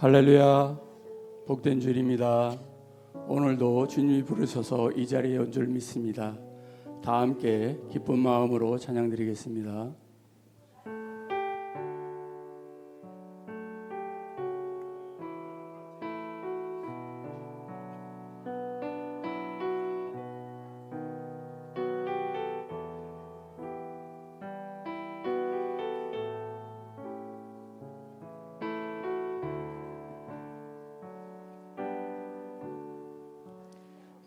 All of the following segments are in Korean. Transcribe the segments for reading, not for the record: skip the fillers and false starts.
할렐루야, 복된 주일입니다. 오늘도 주님이 부르셔서 이 자리에 온 줄 믿습니다. 다 함께 기쁜 마음으로 찬양드리겠습니다.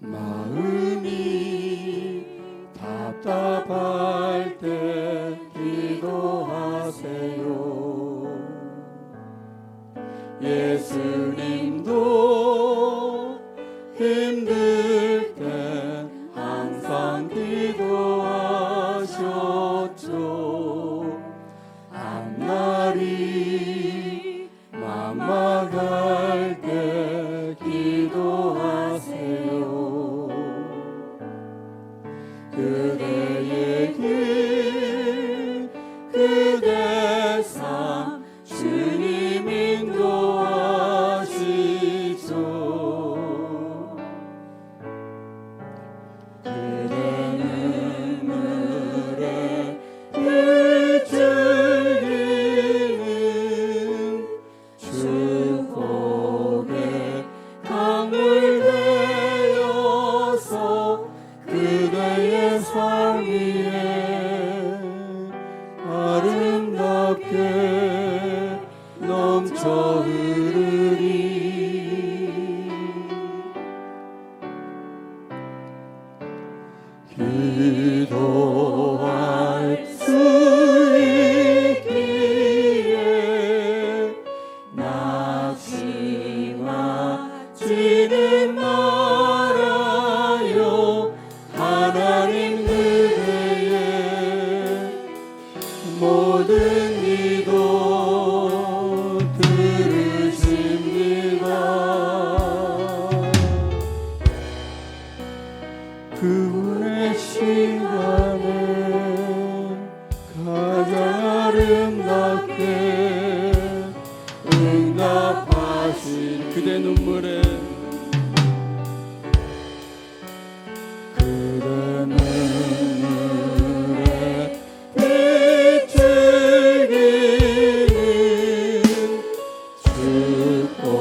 마음이 답답할 때 기도하세요. 예수님도 힘들 때 항상 기도하셨죠. 앞날이 막막할 때 기도하세요. 그대의 길, 그대 삶 주님 인도하시죠. 그대 눈물에 비추기는 축복의 강물 되어서 그대의 삶 위에 아름답게 넘쳐 흐르리. 기도할 수 있기에 낙심하지는 말아요. 하나님 그대의 모든 기도 들으십니다. 그분의 시간에 가장 아름답게 응답하신 그대 눈물에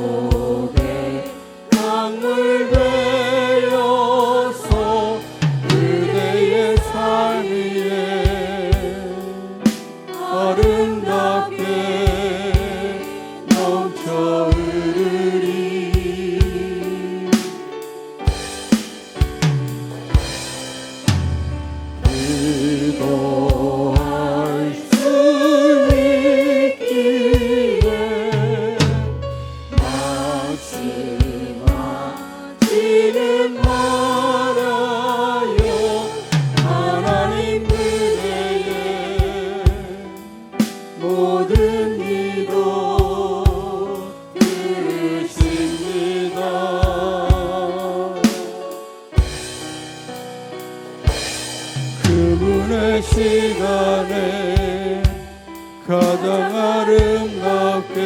축복의 강물 되어서 그대의 삶 위에 아름답게 넘쳐 흐르리. 기도할 수 있기에 낙심하지는 말아요. 하나님 그대의 모든 기도 들으십니다. 그분의 시간에 가장 아름답게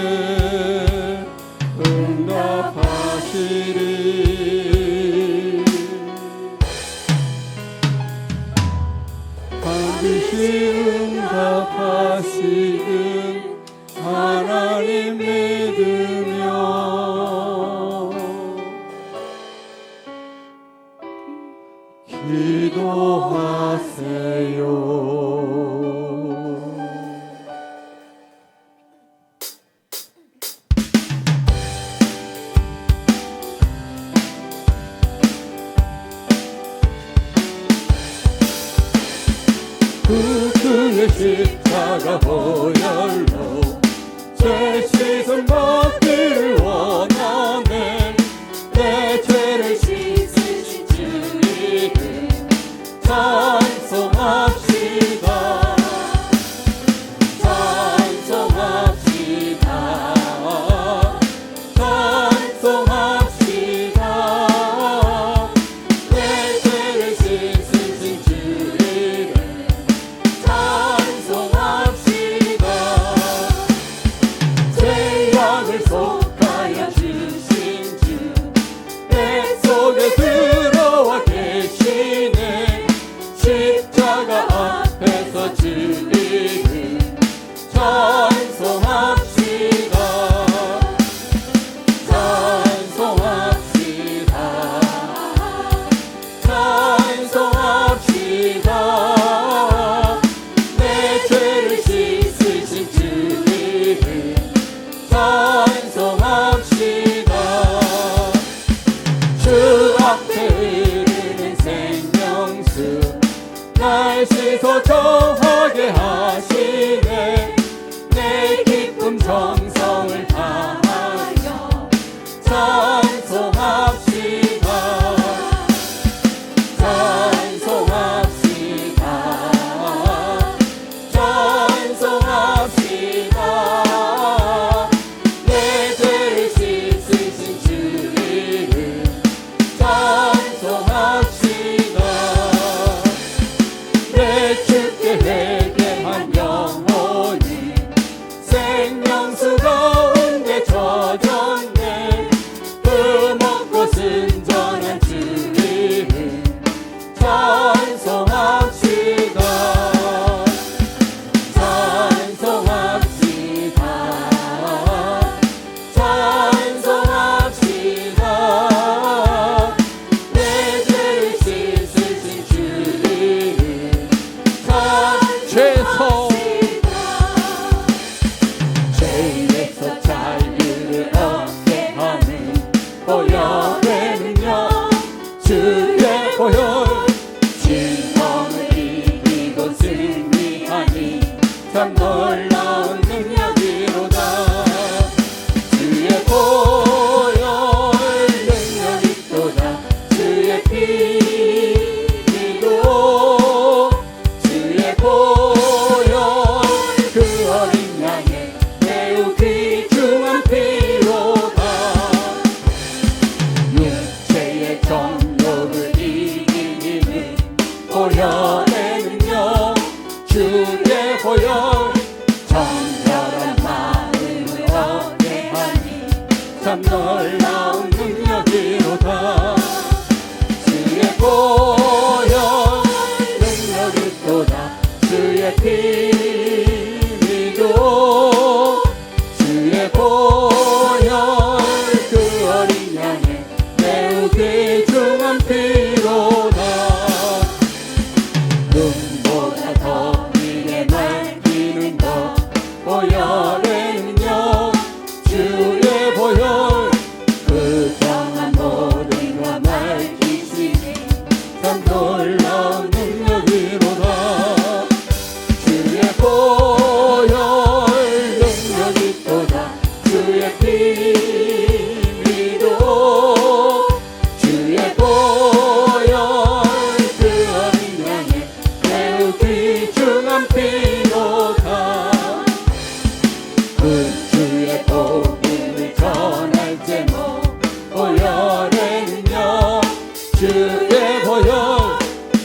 응답하시리. 반드시 응답하시는 하나님 믿으며 기도하세요. 그의 십자가 보혈로 제 씻음 받기를 원하네. 내 죄를 씻으신 주 이름 찬송합시다. 찬송합시다. 찬송합시다. 내 죄를 씻으신 주 이름 찬송합시다. 죄악을 찬송합시다. 주 앞에 흐르는 생명수 날 씻어정하게 하시네. 내 기쁨 정성을 다하여 찬송합시다. 찬송합시다. 찬송합시다. 내 죄를 씻으신 주 이름 찬송합시다. 내 주께 회개한 영혼이 생명수 가운데 젖었네. 흠없고 순전한 주 이름 찬송합시다. 찬송합시다. 찬송합시다. 내 죄를 씻으신 주 이름 찬송합시다. 죄에서 자유를 얻게 하는 보혈에는요 주의 보혈 진범을 이기고 승리하니 참 놀라운 능력이로다. 주의 보혈 능력이 있도다. 주의 피로 주의 보혈 그 어린 양의 매우 귀중한 피로다. 육체의 정욕을 이긴 힘은 보혈에는요 주의 보혈 정결한 마음을 얻게 하니 참 놀라운 능력이로다. 주의 보혈 능력이 있도다. 주의 피로 주의 보혈 그 어린 양의 매우 귀중한 피로다. 눈보다 더 미래 맑히는 것 보혈에는요 주의 보혈 그 평안 모든 것 맑히시니 참 놀라운 능력이로다. 주의 보혈 능력이 있도다. 주의 피로 주의 보혈 그 어린 양의 매우 귀중한 피로다. 그 주의 복음을 전할 제목 보혈에는요 주의 보혈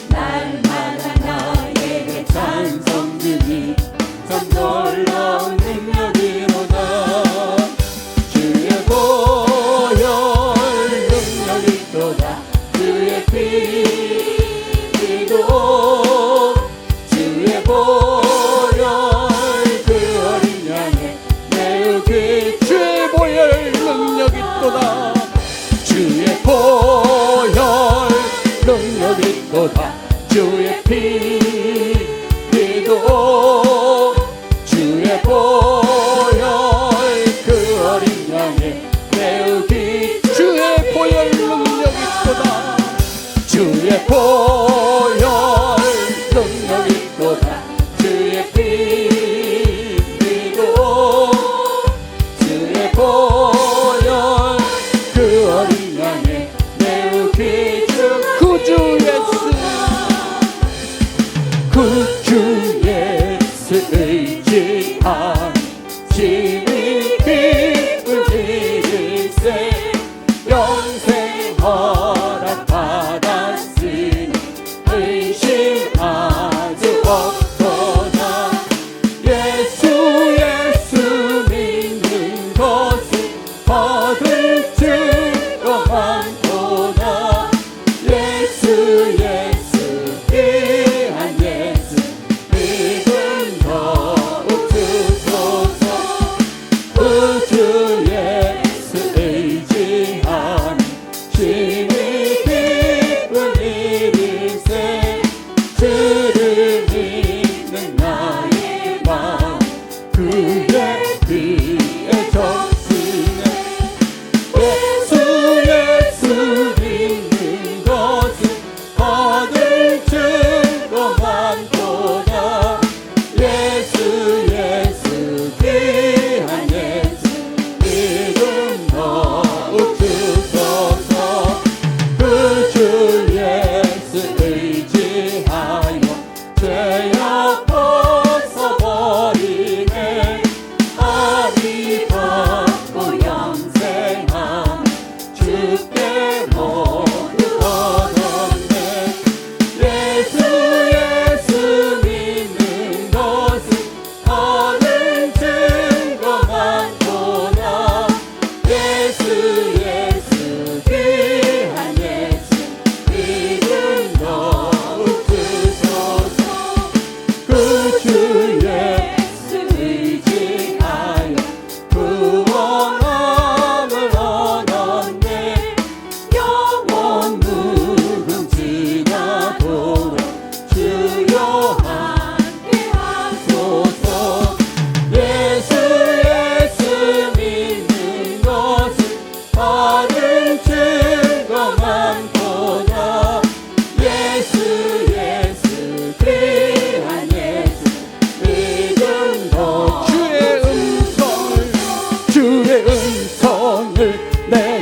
날마다 나에게 찬송 주니 참 놀라운 능력이로다. 주의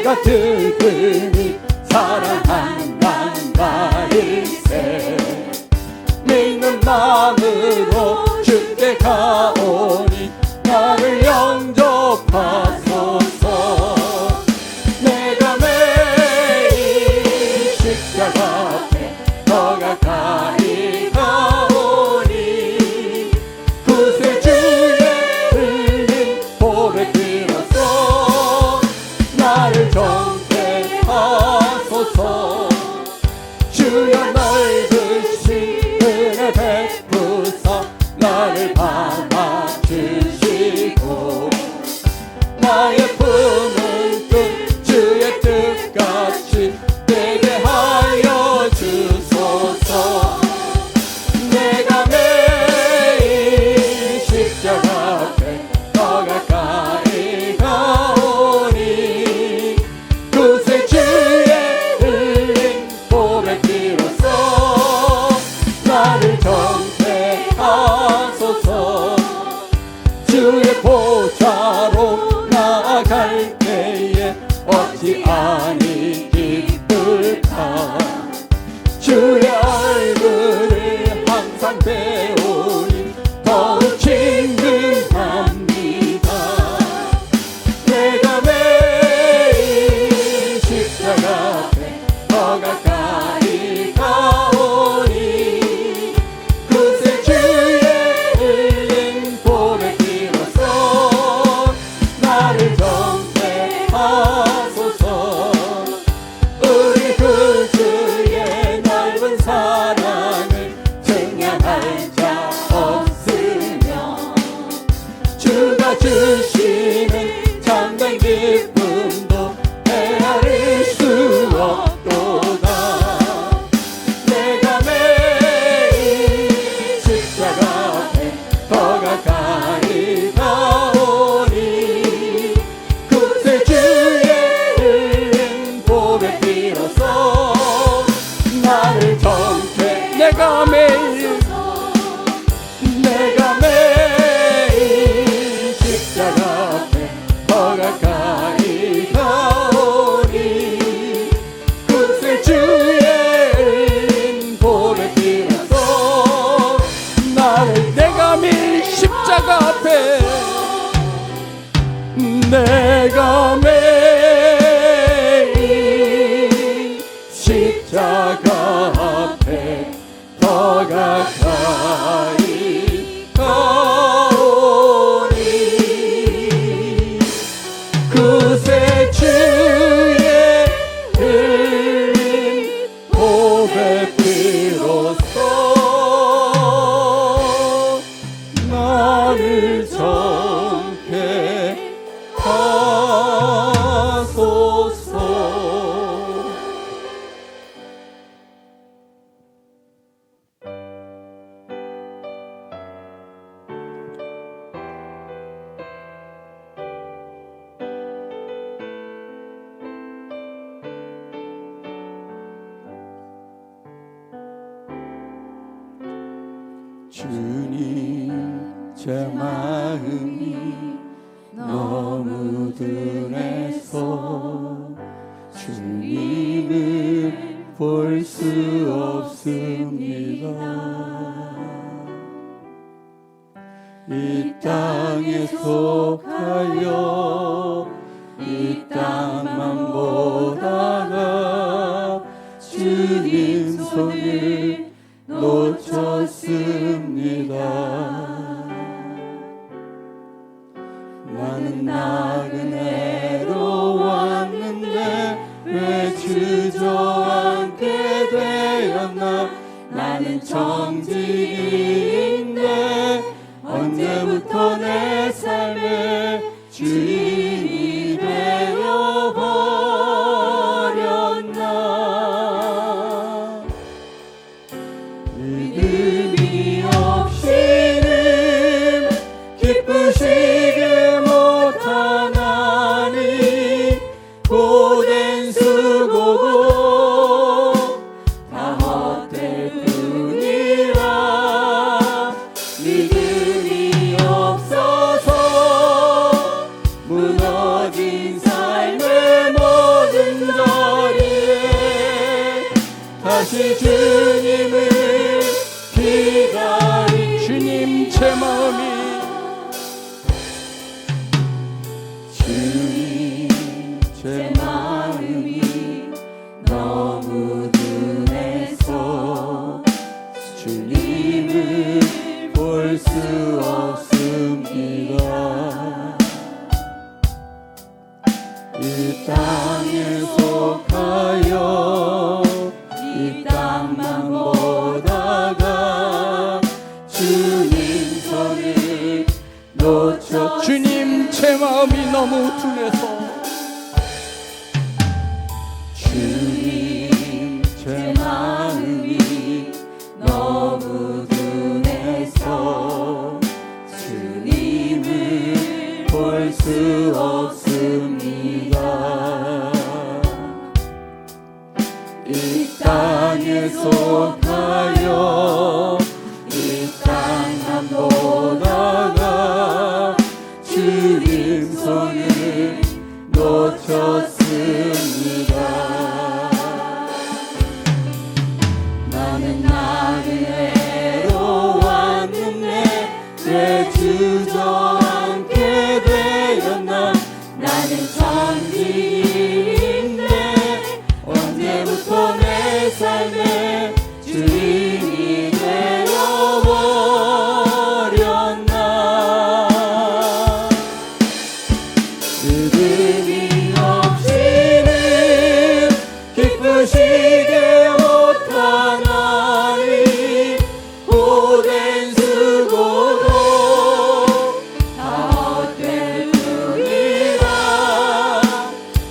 내가 들으니 사랑한단 말일세. 믿는 마음으로 주께 가오니 나를 영접하소서. 내가 매일 십자가 앞에 더 가까이 가오니 구세주의 흘린 보배 들어서 나를 정죄하소서. 주여 넓으신 은혜 베푸사 나를 받아주시고 나의 품은 끝 주의 뜻같이 되게 하여 주소서. 내가 매일 십자가 앞에 더 가까이 가오니 구세주의 흘린 보배 비로소 나를 정죄하소서. 주의 보좌로 나아갈 때에 어찌 아니 기쁠까. 주의 얼굴을 항상 배우니 더욱 친근합니다. 내가 매일 십자가 앞에 더 가까이 가오니 구세주의 흘린 보배 비로소 나를 정죄하소서. 우리 구주의 넓은 사랑을 증명할 자 없으며 주가 주시는 참된 기쁨도 헤아릴 수 없도다. 내가 매일 십자가 앞에 더 가까이 가오니 구세주의 흘린 보배 비로소 나를 정죄. 내가 매일 십자가 앞에 더 가까이 가오니 구세주의 흘린 보배 비로소 나를. 내가 매일 십자가 앞에 내가 매일 십자가 앞에 더 가까이 가오니 구세주의 흘린 보배 비로소 나를 정죄하소서. 주님 제 마음이 너무 둔해서 주님을 볼 수 없습니다. 이 땅에 속하여 이 땅만 보다가 주님 손을 놓쳤습니다. 나는 나그네로 왔는데 왜 주저앉게 되었나. 나는 청지기인데 언제부터 내 삶의 주인이 되어버렸나. 다시 주님을 기다리 주님 제 마음이 제 마음이 너무 둔해서 주님을 볼 수 없습니다. 이 땅에 속하여 이 땅만 보다가 주님 손을 놓쳐 주님 제 마음이 너무 둔해서 주님 제 마음이 너무 둔해서 주님을 볼 수 없습니다. 이 땅에 속하여 이 땅만 보다가 주님 손을 놓쳤습니다. 나는 나를 외로웠는데 왜 주저앉게 되었나. 나는 천지인데 언제부터 내 삶의 주인이 되어버렸나. 믿음이 없이는 기쁘시게 못하나니 오랜 수고도 다 헛될 뿐이라.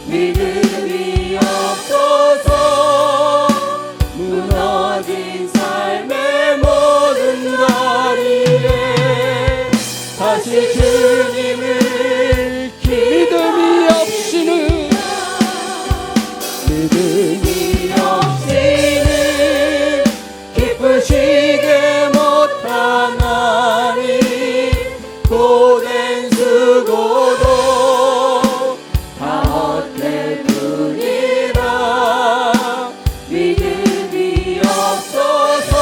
믿음이 없어서 무너진 삶의 모든 자리에 다시 주님을 믿음이 없이는 믿음이 없이는 기쁘시게 못하나니 고된 수고도 다 헛될 뿐이라. 믿음이 없어서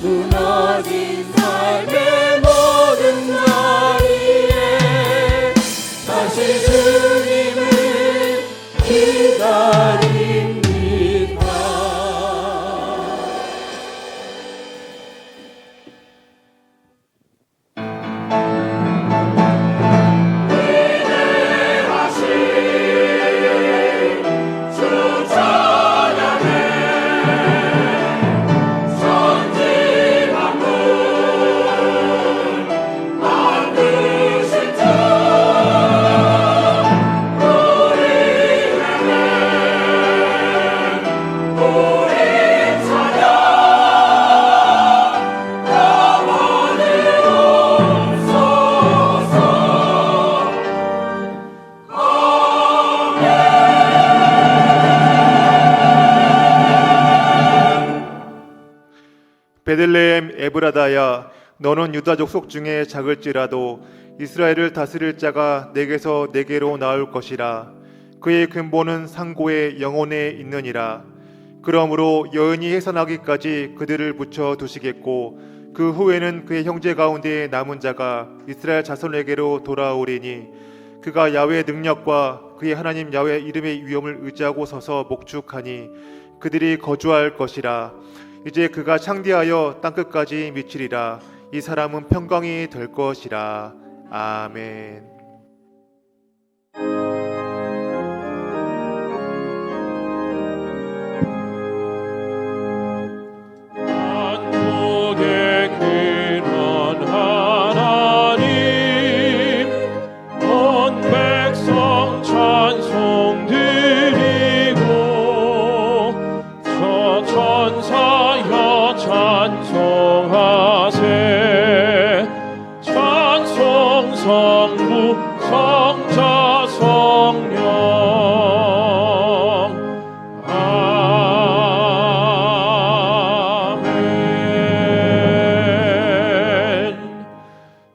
무너진 삶의 모든 자리에 다시 주님을 기다립니다. 베들레헴 에브라다야, 너는 유다 족속 중에 작을지라도 이스라엘을 다스릴 자가 내게서 내게로 나올 것이라. 그의 근본은 상고의 영혼에 있느니라. 그러므로 여인이 해산하기까지 그들을 붙여 두시겠고 그 후에는 그의 형제 가운데 남은 자가 이스라엘 자손에게로 돌아오리니 그가 야훼의 능력과 그의 하나님 야훼 이름의 위엄을 의지하고 서서 목축하니 그들이 거주할 것이라. 이제 그가 창대하여 땅끝까지 미치리라. 이 사람은 평강이 될 것이라. 아멘. 성부 성자 성령 아멘.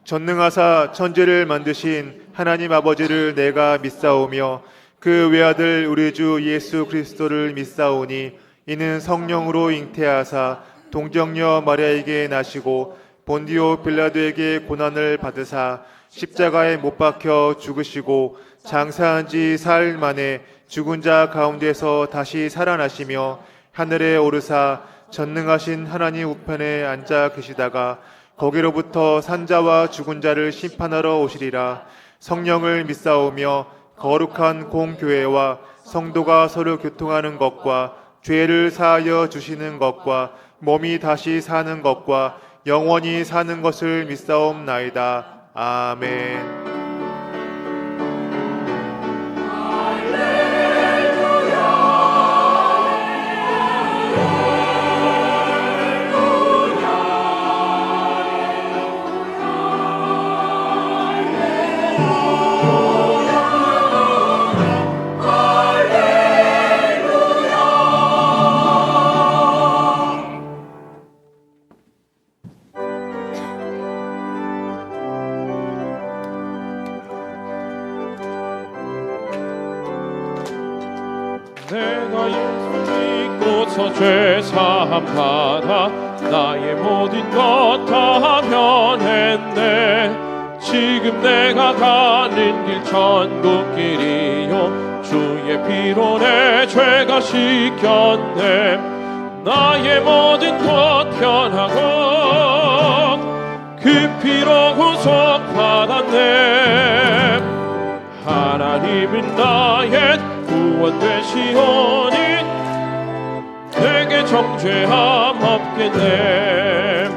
전능하사 천지를 만드신 하나님 아버지를 내가 믿사오며 그 외아들 우리 주 예수 그리스도를 믿사오니 이는 성령으로 잉태하사 동정녀 마리아에게 나시고 본디오 빌라도에게 고난을 받으사 십자가에 못 박혀 죽으시고 장사한 지 사흘 만에 죽은 자 가운데서 다시 살아나시며 하늘에 오르사 전능하신 하나님 우편에 앉아 계시다가 거기로부터 산자와 죽은 자를 심판하러 오시리라. 성령을 믿사오며 거룩한 공교회와 성도가 서로 교통하는 것과 죄를 사하여 주시는 것과 몸이 다시 사는 것과 영원히 사는 것을 믿사옵나이다. 아멘. 내가 예수 믿고서 죄사함 받아 나의 모든 것 다 면했네. 지금 내가 가는 길 천국길이요 주의 피로 내 죄가 씻겼네. 나의 모든 것 변하고 그 피로 구속받았네. 하나님은 나의 구원 되시오니 내게 정죄함 없겠네.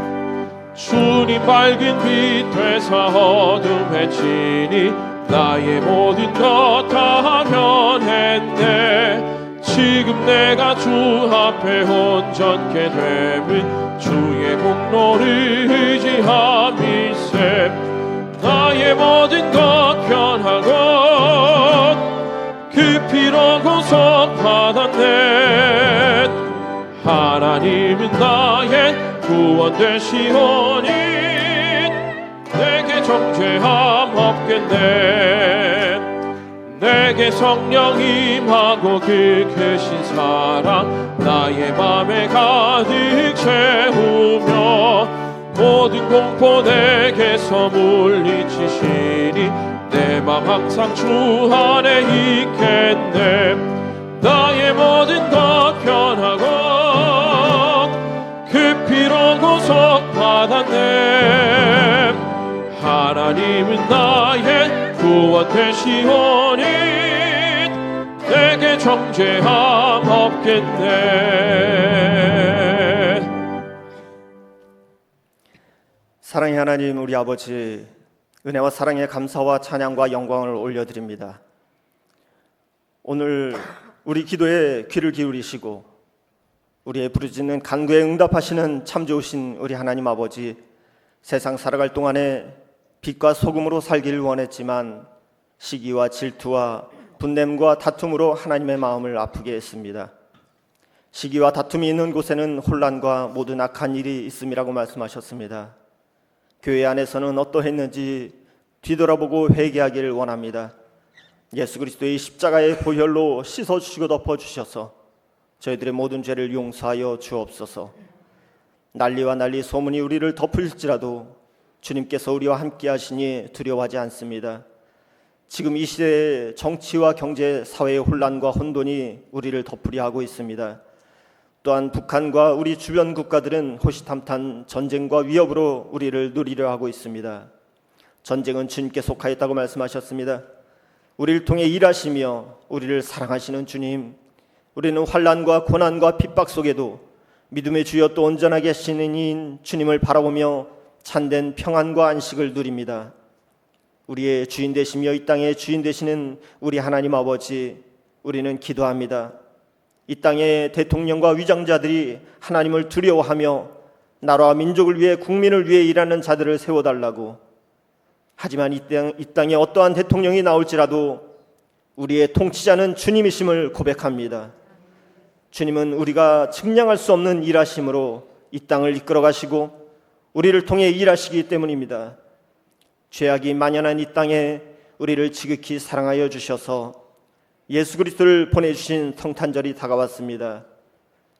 주님 밝은 빛 되사 어둠에 지니 나의 모든 것 다 면했네. 지금 내가 주 앞에 온전케 됨은 주의 공로를 의지함일세. 나의 모든 것 변하고 그 피로 구속받았네. 하나님은 나의 구원 되시오니 내게 정죄함 없겠네. 내게 성령 임하고 그 크신 사랑 나의 맘에 가득 채우며 모든 공포 내게서 물리치시니 내 맘 항상 주 안에 있겠네. 나의 모든 것 변하고 그 피로 구속받았네. 하나님은 나의 구원 되시오니 내게 정죄함 없겠네. 사랑의 하나님, 우리 아버지, 은혜와 사랑의 감사와 찬양과 영광을 올려드립니다. 오늘 우리 기도에 귀를 기울이시고 우리의 부르짖는 간구에 응답하시는 참 좋으신 우리 하나님 아버지, 세상 살아갈 동안에 빛과 소금으로 살기를 원했지만 시기와 질투와 분냄과 다툼으로 하나님의 마음을 아프게 했습니다. 시기와 다툼이 있는 곳에는 혼란과 모든 악한 일이 있음이라고 말씀하셨습니다. 교회 안에서는 어떠했는지 뒤돌아보고 회개하기를 원합니다. 예수 그리스도의 십자가의 보혈로 씻어주시고 덮어주셔서 저희들의 모든 죄를 용서하여 주옵소서. 난리와 난리 소문이 우리를 덮을지라도 주님께서 우리와 함께 하시니 두려워하지 않습니다. 지금 이 시대의 정치와 경제, 사회의 혼란과 혼돈이 우리를 덮으려 하고 있습니다. 또한 북한과 우리 주변 국가들은 호시탐탐 전쟁과 위협으로 우리를 누리려 하고 있습니다. 전쟁은 주님께 속하였다고 말씀하셨습니다. 우리를 통해 일하시며 우리를 사랑하시는 주님, 우리는 환난과 고난과 핍박 속에도 믿음의 주여 또 온전하게 하시는 이인 주님을 바라보며 참된 평안과 안식을 누립니다. 우리의 주인 되시며 이 땅의 주인 되시는 우리 하나님 아버지, 우리는 기도합니다. 이 땅의 대통령과 위장자들이 하나님을 두려워하며 나라와 민족을 위해 국민을 위해 일하는 자들을 세워달라고. 하지만 이 땅에 어떠한 대통령이 나올지라도 우리의 통치자는 주님이심을 고백합니다. 주님은 우리가 측량할 수 없는 일하심으로 이 땅을 이끌어 가시고 우리를 통해 일하시기 때문입니다. 죄악이 만연한 이 땅에 우리를 지극히 사랑하여 주셔서 예수 그리스도를 보내주신 성탄절이 다가왔습니다.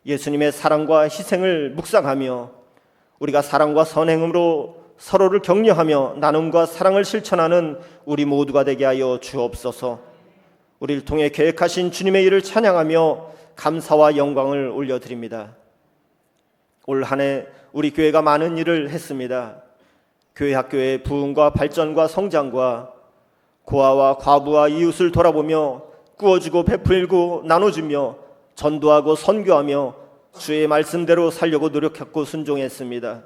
예수님의 사랑과 희생을 묵상하며 우리가 사랑과 선행음으로 서로를 격려하며 나눔과 사랑을 실천하는 우리 모두가 되게 하여 주옵소서. 우리를 통해 계획하신 주님의 일을 찬양하며 감사와 영광을 올려드립니다. 올 한 해 우리 교회가 많은 일을 했습니다. 교회 학교의 부흥과 발전과 성장과 고아와 과부와 이웃을 돌아보며 꾸어주고 베풀고 나눠주며 전도하고 선교하며 주의 말씀대로 살려고 노력했고 순종했습니다.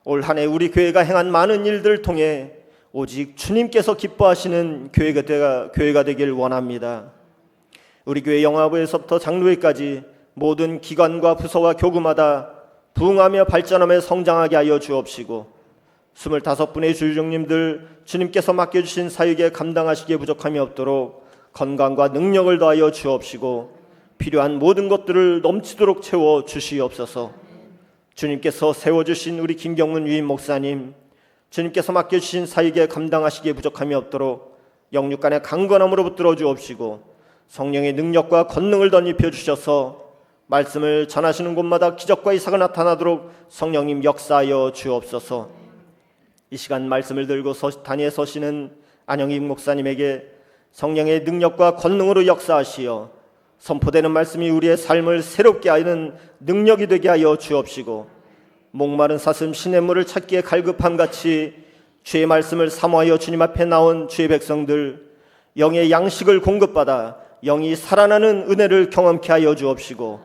올 한 해 우리 교회가 행한 많은 일들을 통해 오직 주님께서 기뻐하시는 교회가 되길 원합니다. 우리 교회 영화부에서부터 장로회까지 모든 기관과 부서와 교구마다 부흥하며 발전하며 성장하게 하여 주옵시고 25분의 주일종님들 주님께서 맡겨주신 사역에 감당하시기에 부족함이 없도록 건강과 능력을 더하여 주옵시고 필요한 모든 것들을 넘치도록 채워 주시옵소서. 주님께서 세워주신 우리 김경문 위임 목사님, 주님께서 맡겨주신 사역에 감당하시기에 부족함이 없도록 영육간의 강건함으로 붙들어 주옵시고 성령의 능력과 권능을 덧입혀 주셔서 말씀을 전하시는 곳마다 기적과 이사가 나타나도록 성령님 역사하여 주옵소서. 이 시간 말씀을 들고 단위에 서시는 안영익 목사님에게 성령의 능력과 권능으로 역사하시어 선포되는 말씀이 우리의 삶을 새롭게 하는 능력이 되게 하여 주옵시고 목마른 사슴 시냇물을 찾기에 갈급함같이 주의 말씀을 사모하여 주님 앞에 나온 주의 백성들 영의 양식을 공급받아 영이 살아나는 은혜를 경험케 하여 주옵시고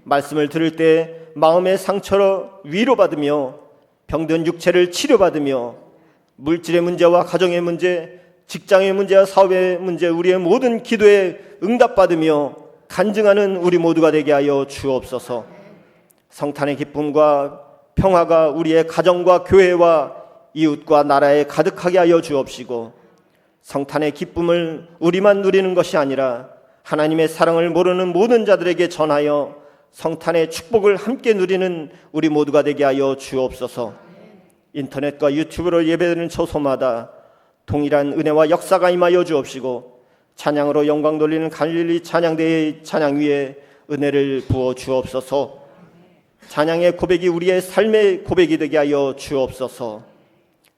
말씀을 들을 때 마음의 상처로 위로받으며 병든 육체를 치료받으며 물질의 문제와 가정의 문제, 직장의 문제와 사업의 문제, 우리의 모든 기도에 응답받으며 간증하는 우리 모두가 되게 하여 주옵소서. 성탄의 기쁨과 평화가 우리의 가정과 교회와 이웃과 나라에 가득하게 하여 주옵시고 성탄의 기쁨을 우리만 누리는 것이 아니라 하나님의 사랑을 모르는 모든 자들에게 전하여 성탄의 축복을 함께 누리는 우리 모두가 되게 하여 주옵소서. 인터넷과 유튜브로 예배드리는 처소마다 동일한 은혜와 역사가 임하여 주옵시고 찬양으로 영광 돌리는 갈릴리 찬양대의 찬양 위에 은혜를 부어 주옵소서. 찬양의 고백이 우리의 삶의 고백이 되게 하여 주옵소서.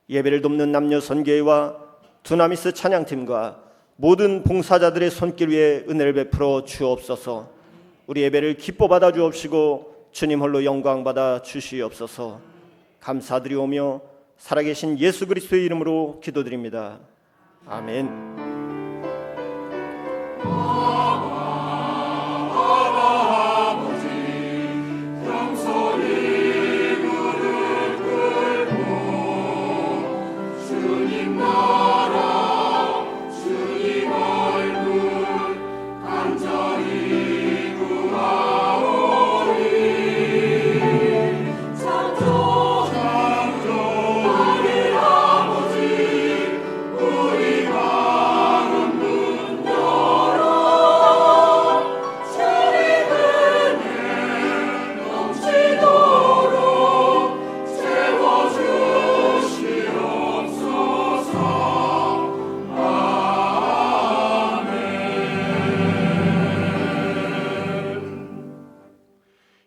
예배를 돕는 남녀 선교회와 두나미스 찬양팀과 모든 봉사자들의 손길 위에 은혜를 베풀어 주옵소서. 우리 예배를 기뻐 받아 주옵시고 주님 홀로 영광 받아 주시옵소서. 감사드리오며 살아계신 예수 그리스도의 이름으로 기도드립니다. 아멘.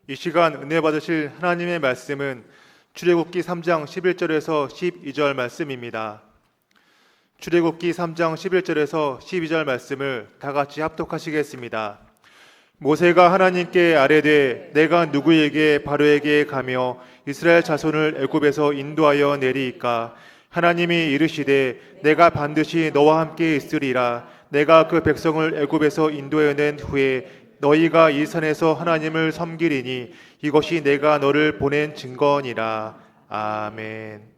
이 시간 은혜 받으실 하나님의 말씀은 출애굽기 3장 11절에서 12절 말씀입니다. 출애굽기 3장 11절에서 12절 말씀을 다 같이 합독하시겠습니다. 모세가 하나님께 아뢰되 내가 누구에게 바로에게 가며 이스라엘 자손을 애굽에서 인도하여 내리이까? 하나님이 이르시되 내가 반드시 너와 함께 있으리라. 내가 그 백성을 애굽에서 인도해 낸 후에 너희가 이 산에서 하나님을 섬기리니 이것이 내가 너를 보낸 증거니라. 아멘.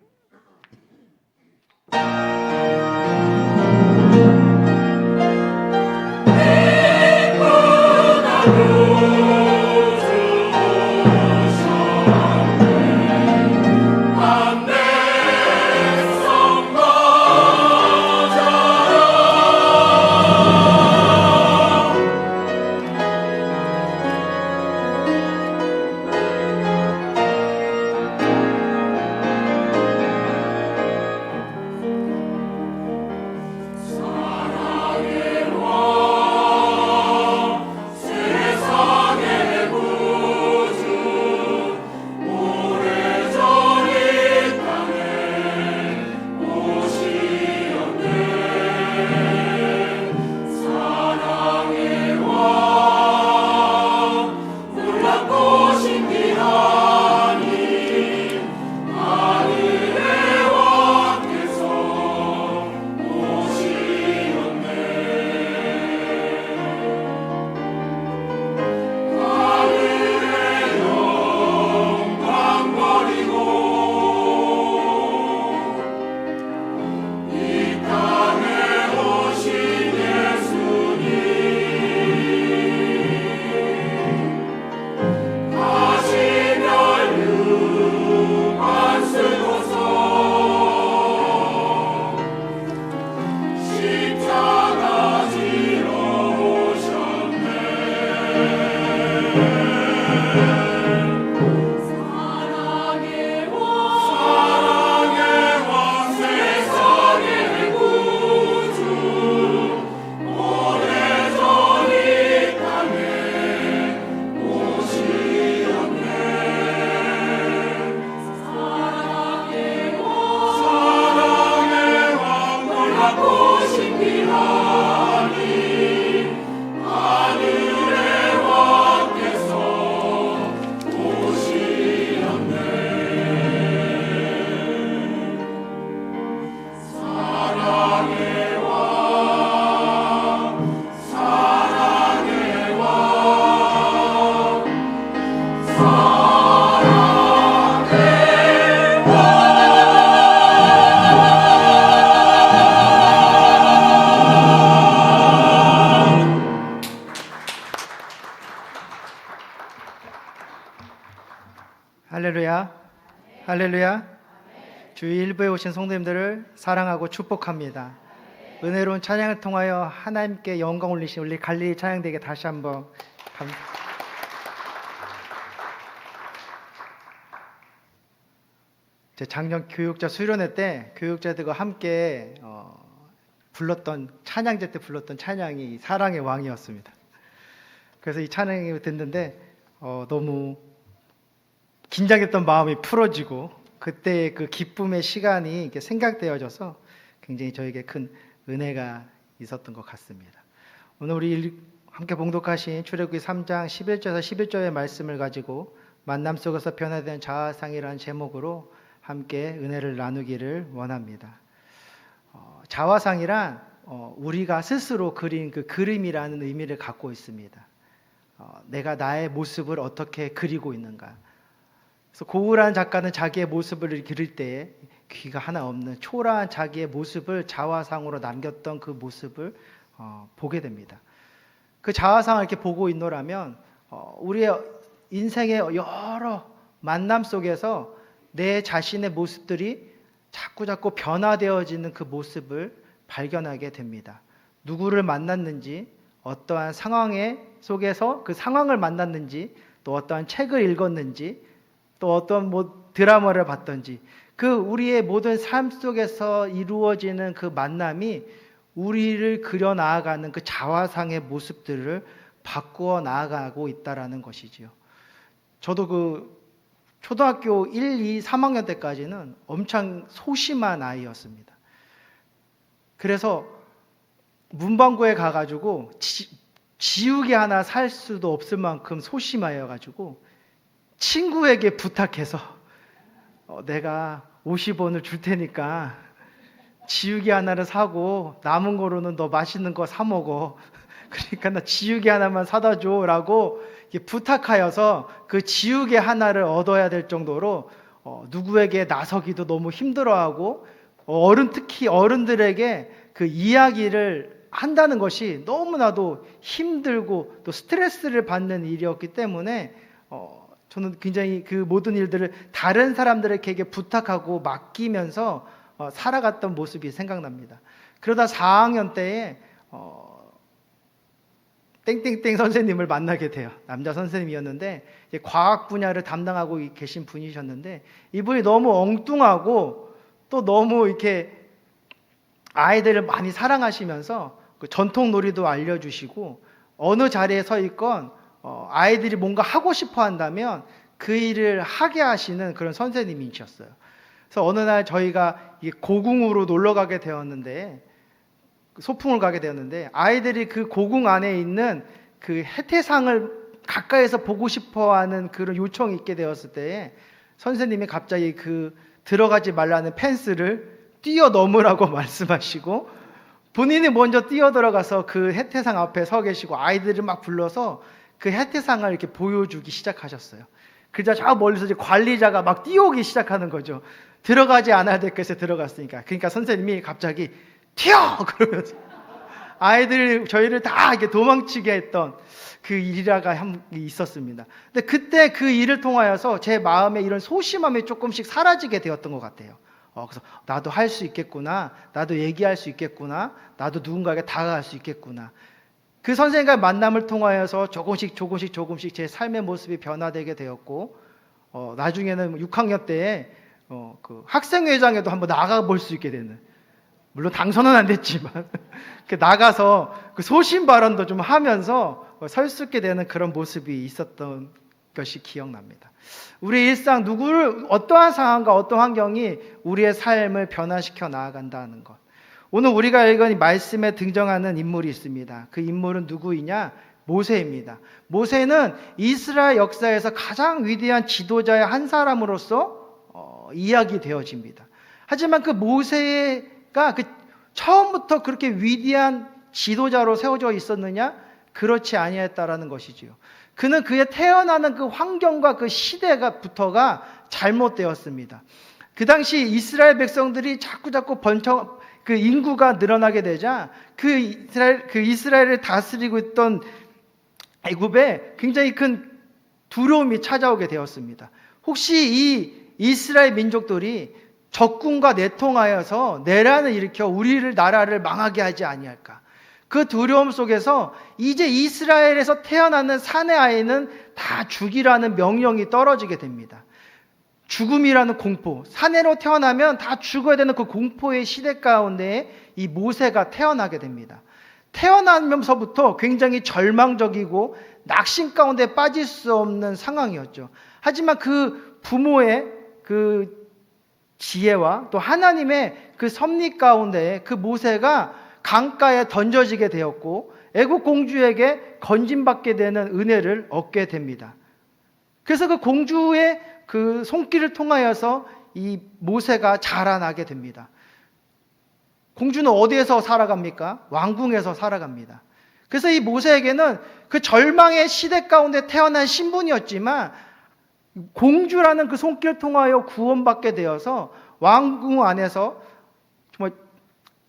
할렐루야. 할렐루야. 주의 일부에 오신 성도님들을 사랑하고 축복합니다. 은혜로운 찬양을 통하여 하나님께 영광 올리신 우리 갈릴리 찬양대에게 다시 한번 제 작년 교육자 수련회 때 교육자들과 함께 불렀던 찬양제 때 불렀던 찬양이 사랑의 왕이었습니다. 그래서 이 찬양을 듣는데 너무 긴장했던 마음이 풀어지고 그때의 그 기쁨의 시간이 이렇게 생각되어져서 굉장히 저에게 큰 은혜가 있었던 것 같습니다. 오늘 우리 함께 봉독하신 출애굽기 3장 11절에서 11절의 말씀을 가지고 만남 속에서 변화된 자화상이라는 제목으로 함께 은혜를 나누기를 원합니다. 자화상이란 우리가 스스로 그린 그 그림이라는 의미를 갖고 있습니다. 내가 나의 모습을 어떻게 그리고 있는가. 그래서 고우라는 작가는 자기의 모습을 그릴 때에 귀가 하나 없는 초라한 자기의 모습을 자화상으로 남겼던 그 모습을 보게 됩니다. 그 자화상을 이렇게 보고 있노라면 우리의 인생의 여러 만남 속에서 내 자신의 모습들이 자꾸 변화되어지는 그 모습을 발견하게 됩니다. 누구를 만났는지, 어떠한 상황 속에서 그 상황을 만났는지, 또 어떠한 책을 읽었는지, 또 어떤 드라마를 봤던지, 그 우리의 모든 삶 속에서 이루어지는 그 만남이 우리를 그려 나아가는 그 자화상의 모습들을 바꾸어 나아가고 있다라는 것이지요. 저도 그 초등학교 1, 2, 3학년 때까지는 엄청 소심한 아이였습니다. 그래서 문방구에 가가지고 지우개 하나 살 수도 없을 만큼 소심하여가지고 친구에게 부탁해서 내가 50원을 줄 테니까 지우개 하나를 사고 남은 거로는 너 맛있는 거 사 먹어. 그러니까 나 지우개 하나만 사다 줘라고 부탁하여서 그 지우개 하나를 얻어야 될 정도로 누구에게 나서기도 너무 힘들어하고 특히 어른들에게 그 이야기를 한다는 것이 너무나도 힘들고 또 스트레스를 받는 일이었기 때문에 저는 굉장히 그 모든 일들을 다른 사람들에게 부탁하고 맡기면서 살아갔던 모습이 생각납니다. 그러다 4학년 때에 땡땡땡 선생님을 만나게 돼요. 남자 선생님이었는데 과학 분야를 담당하고 계신 분이셨는데 이분이 너무 엉뚱하고 또 너무 이렇게 아이들을 많이 사랑하시면서 그 전통 놀이도 알려주시고 어느 자리에 서 있건 아이들이 뭔가 하고 싶어 한다면 그 일을 하게 하시는 그런 선생님이셨어요. 그래서 어느 날 저희가 고궁으로 놀러 가게 되었는데 소풍을 가게 되었는데 아이들이 그 고궁 안에 있는 그 해태상을 가까이서 보고 싶어하는 그런 요청이 있게 되었을 때 선생님이 갑자기 그 들어가지 말라는 펜스를 뛰어넘으라고 말씀하시고 본인이 먼저 뛰어들어가서 그 해태상 앞에 서 계시고 아이들을 막 불러서 그 해태상을 이렇게 보여주기 시작하셨어요. 그러자 저 멀리서 이제 관리자가 막 뛰어오기 시작하는 거죠. 들어가지 않아야 될 것에 들어갔으니까. 그러니까 선생님이 갑자기 튀어! 그러면서 저희를 다 이렇게 도망치게 했던 그 일화가 있었습니다. 근데 그때 그 일을 통하여서 제 마음에 이런 소심함이 조금씩 사라지게 되었던 것 같아요. 그래서 나도 할 수 있겠구나, 나도 얘기할 수 있겠구나, 나도 누군가에게 다가갈 수 있겠구나. 그 선생님과의 만남을 통하여서 조금씩 제 삶의 모습이 변화되게 되었고 나중에는 6학년 때에 그 학생회장에도 한번 나가볼 수 있게 되는, 물론 당선은 안 됐지만 나가서 그 소신 발언도 좀 하면서 설 수 있게 되는 그런 모습이 있었던 것이 기억납니다. 우리 일상 어떠한 상황과 어떤 환경이 우리의 삶을 변화시켜 나아간다는 것. 오늘 우리가 읽은 이 말씀에 등장하는 인물이 있습니다. 그 인물은 누구이냐? 모세입니다. 모세는 이스라엘 역사에서 가장 위대한 지도자의 한 사람으로서 이야기되어집니다. 하지만 그 모세가 처음부터 그렇게 위대한 지도자로 세워져 있었느냐? 그렇지 아니했다라는 것이지요. 그는 그의 태어나는 그 환경과 그 시대가부터가 잘못되었습니다. 그 당시 이스라엘 백성들이 자꾸 그 인구가 늘어나게 되자 그 이스라엘을 다스리고 있던 애굽에 굉장히 큰 두려움이 찾아오게 되었습니다. 혹시 이 이스라엘 민족들이 적군과 내통하여서 내란을 일으켜 우리를 나라를 망하게 하지 아니할까? 그 두려움 속에서 이제 이스라엘에서 태어나는 사내 아이는 다 죽이라는 명령이 떨어지게 됩니다. 죽음이라는 공포, 사내로 태어나면 다 죽어야 되는 그 공포의 시대 가운데 이 모세가 태어나게 됩니다. 태어나면서부터 굉장히 절망적이고 낙심 가운데 빠질 수 없는 상황이었죠. 하지만 그 부모의 그 지혜와 또 하나님의 그 섭리 가운데 그 모세가 강가에 던져지게 되었고 애국 공주에게 건진받게 되는 은혜를 얻게 됩니다. 그래서 그 공주의 그 손길을 통하여서 이 모세가 자라나게 됩니다. 공주는 어디에서 살아갑니까? 왕궁에서 살아갑니다. 그래서 이 모세에게는 그 절망의 시대 가운데 태어난 신분이었지만 공주라는 그 손길을 통하여 구원받게 되어서 왕궁 안에서 정말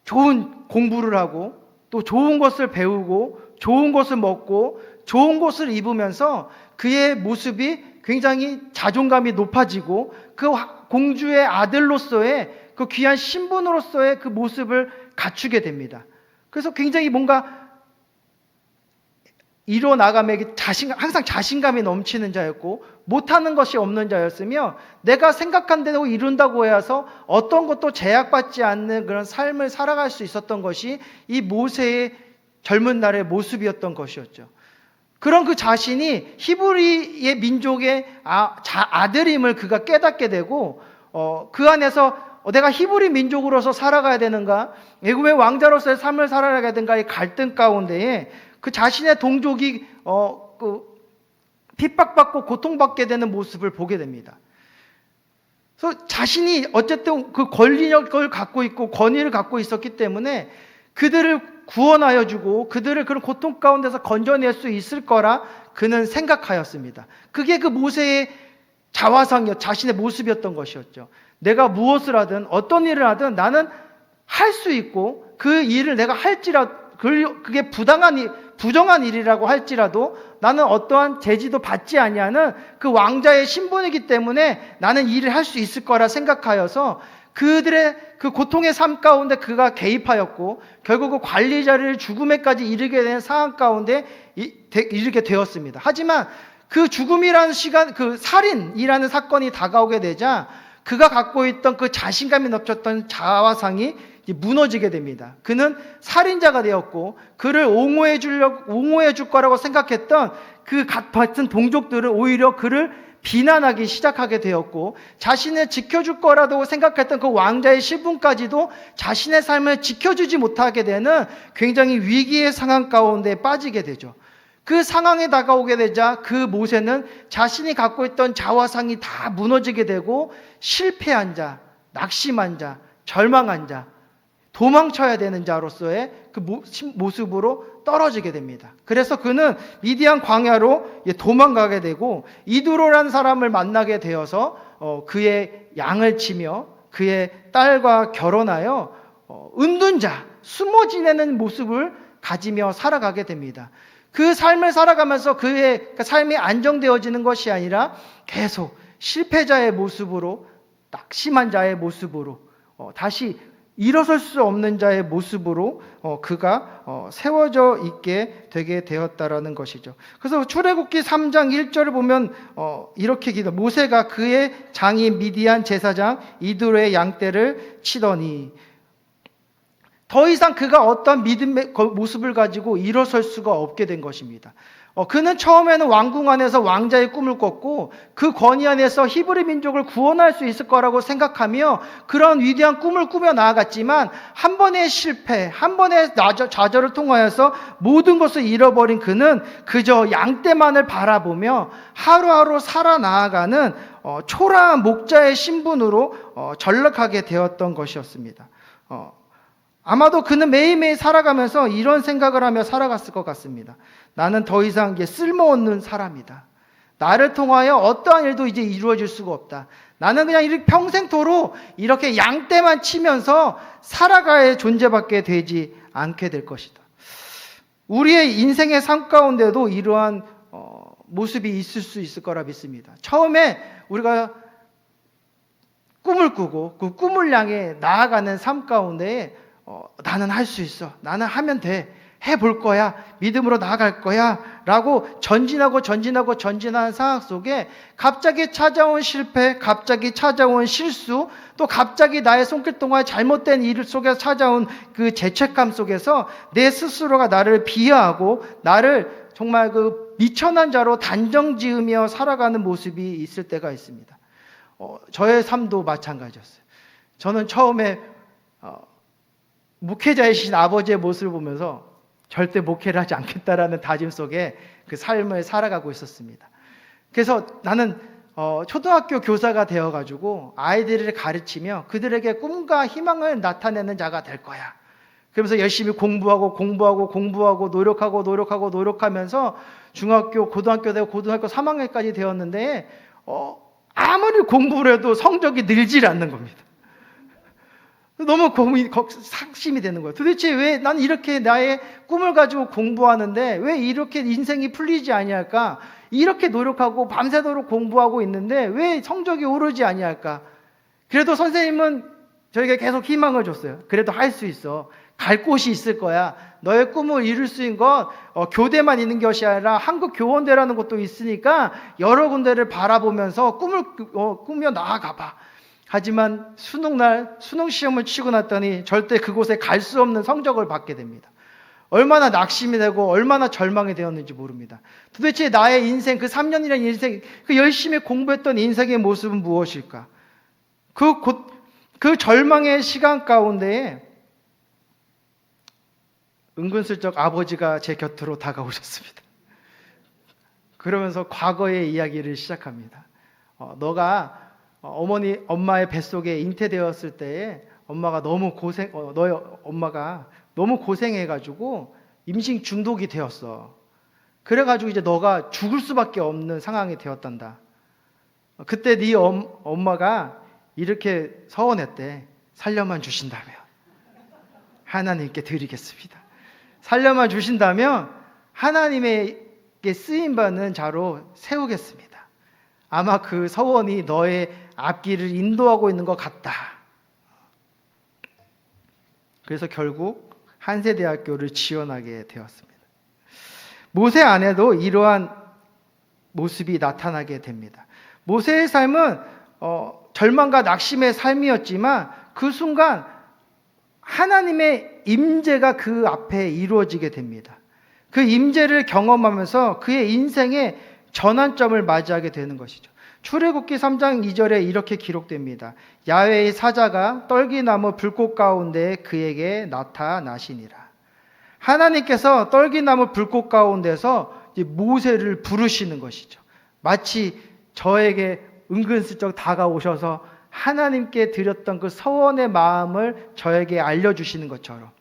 좋은 공부를 하고 또 좋은 것을 배우고 좋은 것을 먹고 좋은 것을 입으면서 그의 모습이 굉장히 자존감이 높아지고 그 공주의 아들로서의 그 귀한 신분으로서의 그 모습을 갖추게 됩니다. 그래서 굉장히 뭔가 이뤄나감에 항상 자신감이 넘치는 자였고 못하는 것이 없는 자였으며 내가 생각한 대로 이룬다고 해서 어떤 것도 제약받지 않는 그런 삶을 살아갈 수 있었던 것이 이 모세의 젊은 날의 모습이었던 것이었죠. 그런 그 자신이 히브리의 민족의 아들임을 그가 깨닫게 되고 그 안에서 내가 히브리 민족으로서 살아가야 되는가, 애굽의 왕자로서의 삶을 살아가야 되는가의 갈등 가운데에 그 자신의 동족이 핍박받고 고통받게 되는 모습을 보게 됩니다. 그래서 자신이 어쨌든 그 권력을 갖고 있고 권위를 갖고 있었기 때문에 그들을 구원하여 주고 그들을 그런 고통 가운데서 건져낼 수 있을 거라 그는 생각하였습니다. 그게 그 모세의 자화상이었, 자신의 모습이었던 것이었죠. 내가 무엇을 하든 어떤 일을 하든 나는 할 수 있고 그 일을 내가 할지라도 그게 부정한 일이라고 할지라도 나는 어떠한 제지도 받지 아니하는 그 왕자의 신분이기 때문에 나는 일을 할 수 있을 거라 생각하여서 그들의 그 고통의 삶 가운데 그가 개입하였고 결국 그 관리자를 죽음에까지 이르게 된 상황 가운데 이르게 되었습니다. 하지만 그 죽음이라는 시간, 그 살인이라는 사건이 다가오게 되자 그가 갖고 있던 그 자신감이 넘쳤던 자화상이 무너지게 됩니다. 그는 살인자가 되었고 그를 옹호해 줄 거라고 생각했던 그 같은 동족들은 오히려 그를 비난하기 시작하게 되었고 자신을 지켜줄 거라고 생각했던 그 왕자의 신분까지도 자신의 삶을 지켜주지 못하게 되는 굉장히 위기의 상황 가운데 빠지게 되죠. 그 상황에 다가오게 되자 그 모세는 자신이 갖고 있던 자화상이 다 무너지게 되고 실패한 자, 낙심한 자, 절망한 자, 도망쳐야 되는 자로서의 그 모습으로 떨어지게 됩니다. 그래서 그는 미디안 광야로 도망가게 되고 이두로라는 사람을 만나게 되어서 그의 양을 치며 그의 딸과 결혼하여 은둔자, 숨어 지내는 모습을 가지며 살아가게 됩니다. 그 삶을 살아가면서 그의 삶이 안정되어지는 것이 아니라 계속 실패자의 모습으로, 낙심한 자의 모습으로, 다시 일어설 수 없는 자의 모습으로 그가 세워져 있게 되게 되었다라는 것이죠. 그래서 출애굽기 3장 1절을 보면 이렇게 기도, 모세가 그의 장인 미디안 제사장 이드로의 양떼를 치더니 더 이상 그가 어떤 믿음의 모습을 가지고 일어설 수가 없게 된 것입니다. 그는 처음에는 왕궁 안에서 왕자의 꿈을 꿨고 그 권위 안에서 히브리 민족을 구원할 수 있을 거라고 생각하며 그런 위대한 꿈을 꾸며 나아갔지만 한 번의 실패, 한 번의 좌절을 통하여서 모든 것을 잃어버린 그는 그저 양떼만을 바라보며 하루하루 살아나아가는 초라한 목자의 신분으로 전락하게 되었던 것이었습니다. 아마도 그는 매일매일 살아가면서 이런 생각을 하며 살아갔을 것 같습니다. 나는 더 이상 쓸모없는 사람이다. 나를 통하여 어떠한 일도 이제 이루어질 수가 없다. 나는 그냥 이렇게 평생토록 이렇게 양떼만 치면서 살아가야 존재밖에 되지 않게 될 것이다. 우리의 인생의 삶 가운데도 이러한 모습이 있을 수 있을 거라 믿습니다. 처음에 우리가 꿈을 꾸고 그 꿈을 향해 나아가는 삶 가운데 나는 할 수 있어. 나는 하면 돼. 해볼 거야. 믿음으로 나아갈 거야. 라고 전진하는 상황 속에 갑자기 찾아온 실패, 갑자기 찾아온 실수, 또 갑자기 나의 손길 동안 잘못된 일 속에서 찾아온 그 죄책감 속에서 내 스스로가 나를 비하하고 나를 정말 그 미천한 자로 단정 지으며 살아가는 모습이 있을 때가 있습니다. 저의 삶도 마찬가지였어요. 저는 처음에 목회자이신 아버지의 모습을 보면서 절대 목회를 하지 않겠다라는 다짐 속에 그 삶을 살아가고 있었습니다. 그래서 나는 초등학교 교사가 되어가지고 아이들을 가르치며 그들에게 꿈과 희망을 나타내는 자가 될 거야. 그러면서 열심히 공부하고 노력하면서 중학교, 고등학교 되고 고등학교 3학년까지 되었는데 아무리 공부를 해도 성적이 늘질 않는 겁니다. 너무 상심이 되는 거예요. 도대체 왜 난 이렇게 나의 꿈을 가지고 공부하는데 왜 이렇게 인생이 풀리지 아니할까? 이렇게 노력하고 밤새도록 공부하고 있는데 왜 성적이 오르지 아니할까? 그래도 선생님은 저에게 계속 희망을 줬어요. 그래도 할 수 있어. 갈 곳이 있을 거야. 너의 꿈을 이룰 수 있는 건 교대만 있는 것이 아니라 한국교원대라는 곳도 있으니까 여러 군데를 바라보면서 꿈을 꾸며 나아가봐. 하지만 수능날 수능 시험을 치고 났더니 절대 그곳에 갈 수 없는 성적을 받게 됩니다. 얼마나 낙심이 되고 얼마나 절망이 되었는지 모릅니다. 도대체 나의 인생, 그 3년이라는 인생, 그 열심히 공부했던 인생의 모습은 무엇일까? 그 절망의 시간 가운데에 은근슬쩍 아버지가 제 곁으로 다가오셨습니다. 그러면서 과거의 이야기를 시작합니다. 너가 엄마의 뱃속에 잉태되었을 때에 엄마가 너무 고생해가지고 임신 중독이 되었어. 그래가지고 이제 너가 죽을 수밖에 없는 상황이 되었단다. 그때 네 엄마가 이렇게 서원했대. 살려만 주신다면 하나님께 드리겠습니다. 살려만 주신다면 하나님에게 쓰임받는 자로 세우겠습니다. 아마 그 서원이 너의 앞길을 인도하고 있는 것 같다. 그래서 결국 한세대학교를 지원하게 되었습니다. 모세 안에도 이러한 모습이 나타나게 됩니다. 모세의 삶은 절망과 낙심의 삶이었지만 그 순간 하나님의 임재가 그 앞에 이루어지게 됩니다. 그 임재를 경험하면서 그의 인생의 전환점을 맞이하게 되는 것이죠. 출애굽기 3장 2절에 이렇게 기록됩니다. 야훼의 사자가 떨기나무 불꽃 가운데 그에게 나타나시니라. 하나님께서 떨기나무 불꽃 가운데서 모세를 부르시는 것이죠. 마치 저에게 은근슬쩍 다가오셔서 하나님께 드렸던 그 서원의 마음을 저에게 알려주시는 것처럼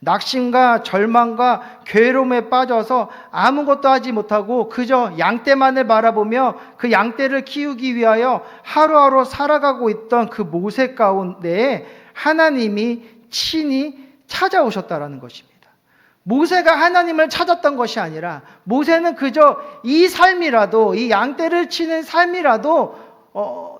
낙심과 절망과 괴로움에 빠져서 아무것도 하지 못하고 그저 양떼만을 바라보며 그 양떼를 키우기 위하여 하루하루 살아가고 있던 그 모세 가운데에 하나님이 친히 찾아오셨다라는 것입니다. 모세가 하나님을 찾았던 것이 아니라 모세는 그저 이 삶이라도, 이 양떼를 치는 삶이라도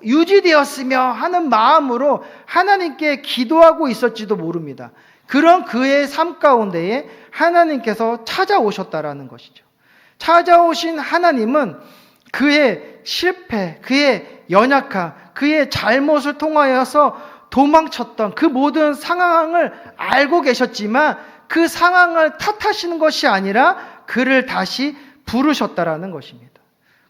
유지되었으며 하는 마음으로 하나님께 기도하고 있었지도 모릅니다. 그런 그의 삶 가운데에 하나님께서 찾아오셨다라는 것이죠. 찾아오신 하나님은 그의 실패, 그의 연약함, 그의 잘못을 통하여서 도망쳤던 그 모든 상황을 알고 계셨지만 그 상황을 탓하시는 것이 아니라 그를 다시 부르셨다라는 것입니다.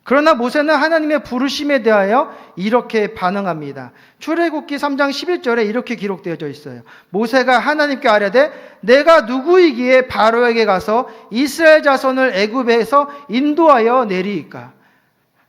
그러나 모세는 하나님의 부르심에 대하여 이렇게 반응합니다. 출애굽기 3장 11절에 이렇게 기록되어져 있어요. 모세가 하나님께 아뢰되 내가 누구이기에 바로에게 가서 이스라엘 자손을 애굽에서 인도하여 내리이까.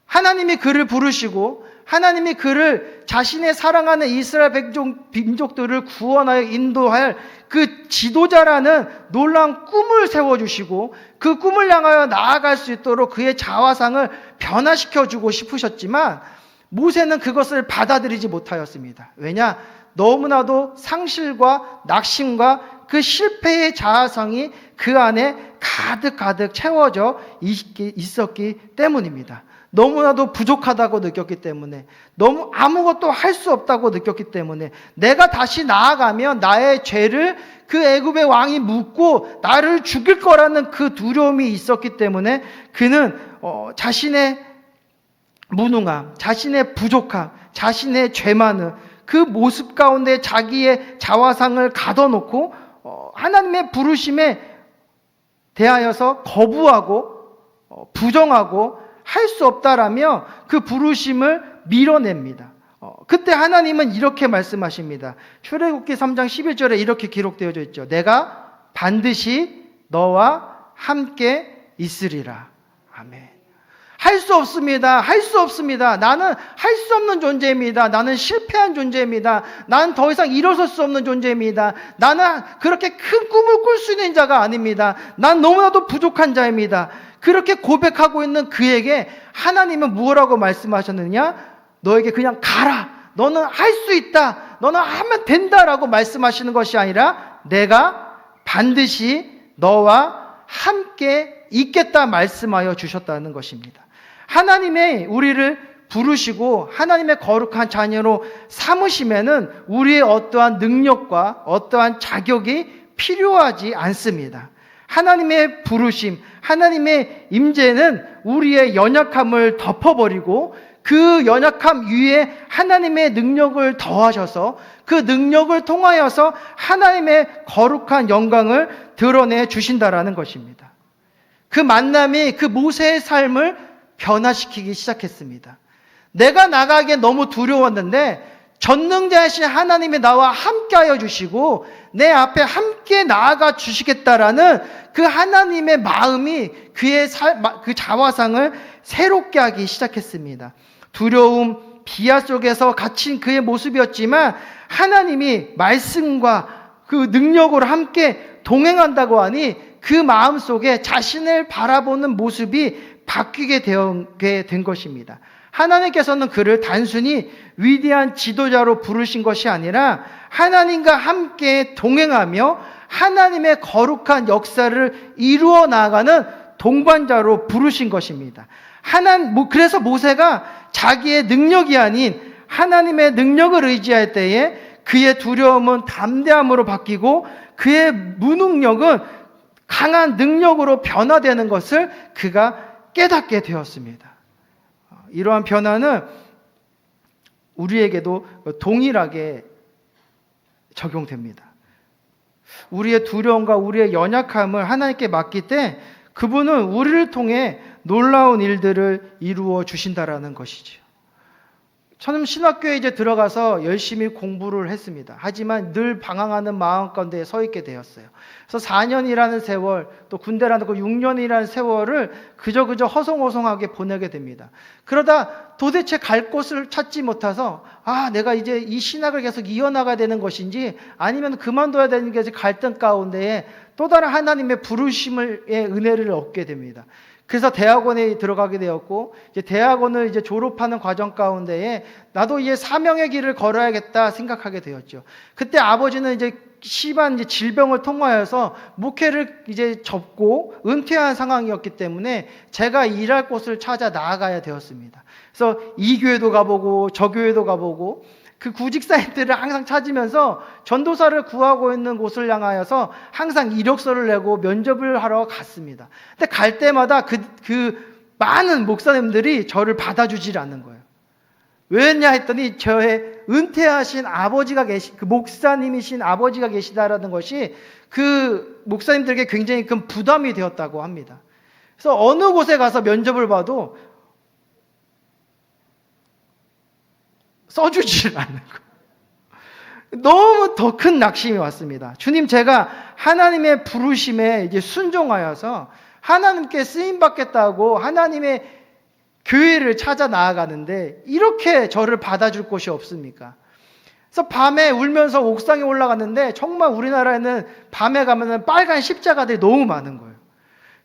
하나님이 그를 부르시고 하나님이 그를 자신의 사랑하는 이스라엘 민족들을 구원하여 인도할 그 지도자라는 놀라운 꿈을 세워주시고 그 꿈을 향하여 나아갈 수 있도록 그의 자화상을 변화시켜주고 싶으셨지만 모세는 그것을 받아들이지 못하였습니다. 왜냐? 너무나도 상실과 낙심과 그 실패의 자아성이 그 안에 가득 채워져 있었기 때문입니다. 너무나도 부족하다고 느꼈기 때문에, 너무 아무것도 할 수 없다고 느꼈기 때문에, 내가 다시 나아가면 나의 죄를 그 애굽의 왕이 묻고 나를 죽일 거라는 그 두려움이 있었기 때문에 그는 자신의 무능함, 자신의 부족함, 자신의 죄 많음, 그 모습 가운데 자기의 자화상을 가둬놓고 하나님의 부르심에 대하여서 거부하고 부정하고 할 수 없다라며 그 부르심을 밀어냅니다. 그때 하나님은 이렇게 말씀하십니다. 출애굽기 3장 11절에 이렇게 기록되어져 있죠. 내가 반드시 너와 함께 있으리라. 아멘. 할 수 없습니다. 할 수 없습니다. 나는 할 수 없는 존재입니다. 나는 실패한 존재입니다. 나는 더 이상 일어설 수 없는 존재입니다. 나는 그렇게 큰 꿈을 꿀 수 있는 자가 아닙니다. 난 너무나도 부족한 자입니다. 그렇게 고백하고 있는 그에게 하나님은 무엇라고 말씀하셨느냐? 너에게 그냥 가라. 너는 할 수 있다. 너는 하면 된다라고 말씀하시는 것이 아니라 내가 반드시 너와 함께 있겠다 말씀하여 주셨다는 것입니다. 하나님의 우리를 부르시고 하나님의 거룩한 자녀로 삼으심에는 우리의 어떠한 능력과 어떠한 자격이 필요하지 않습니다. 하나님의 부르심, 하나님의 임재는 우리의 연약함을 덮어버리고 그 연약함 위에 하나님의 능력을 더하셔서 그 능력을 통하여서 하나님의 거룩한 영광을 드러내 주신다라는 것입니다. 그 만남이 그 모세의 삶을 변화시키기 시작했습니다. 내가 나가기에 너무 두려웠는데 전능자이신 하나님이 나와 함께하여 주시고 내 앞에 함께 나아가 주시겠다라는 그 하나님의 마음이 그의 그 자화상을 새롭게 하기 시작했습니다. 두려움, 비하 속에서 갇힌 그의 모습이었지만 하나님이 말씀과 그 능력으로 함께 동행한다고 하니 그 마음 속에 자신을 바라보는 모습이 바뀌게 된 것입니다. 하나님께서는 그를 단순히 위대한 지도자로 부르신 것이 아니라 하나님과 함께 동행하며 하나님의 거룩한 역사를 이루어 나가는 동반자로 부르신 것입니다. 그래서 모세가 자기의 능력이 아닌 하나님의 능력을 의지할 때에 그의 두려움은 담대함으로 바뀌고 그의 무능력은 강한 능력으로 변화되는 것을 그가 깨닫게 되었습니다. 이러한 변화는 우리에게도 동일하게 적용됩니다. 우리의 두려움과 우리의 연약함을 하나님께 맡길 때 그분은 우리를 통해 놀라운 일들을 이루어 주신다라는 것이죠. 저는 신학교에 이제 들어가서 열심히 공부를 했습니다. 하지만 늘 방황하는 마음 가운데 서 있게 되었어요. 그래서 4년이라는 세월, 또 군대라는 그 6년이라는 세월을 그저 허송허송하게 보내게 됩니다. 그러다 도대체 갈 곳을 찾지 못해서 내가 이제 이 신학을 계속 이어나가야 되는 것인지 아니면 그만둬야 되는 게 갈등 가운데에 또 다른 하나님의 부르심의 은혜를 얻게 됩니다. 그래서 대학원에 들어가게 되었고, 이제 대학원을 이제 졸업하는 과정 가운데에 나도 이제 사명의 길을 걸어야겠다 생각하게 되었죠. 그때 아버지는 이제 심한 이제 질병을 통하여서 목회를 이제 접고 은퇴한 상황이었기 때문에 제가 일할 곳을 찾아 나아가야 되었습니다. 그래서 이 교회도 가보고 저 교회도 가보고 그 구직 사이트를 항상 찾으면서 전도사를 구하고 있는 곳을 향하여서 항상 이력서를 내고 면접을 하러 갔습니다. 근데 갈 때마다 그 많은 목사님들이 저를 받아주질 않는 거예요. 왜냐 했더니 저의 은퇴하신 아버지가 그 목사님이신 아버지가 계시다라는 것이 그 목사님들에게 굉장히 큰 부담이 되었다고 합니다. 그래서 어느 곳에 가서 면접을 봐도 써주질 않는 거예요. 너무 더 큰 낙심이 왔습니다. 주님, 제가 하나님의 부르심에 이제 순종하여서 하나님께 쓰임 받겠다고 하나님의 교회를 찾아 나아가는데 이렇게 저를 받아줄 곳이 없습니까? 그래서 밤에 울면서 옥상에 올라갔는데 정말 우리나라에는 밤에 가면은 빨간 십자가들이 너무 많은 거예요.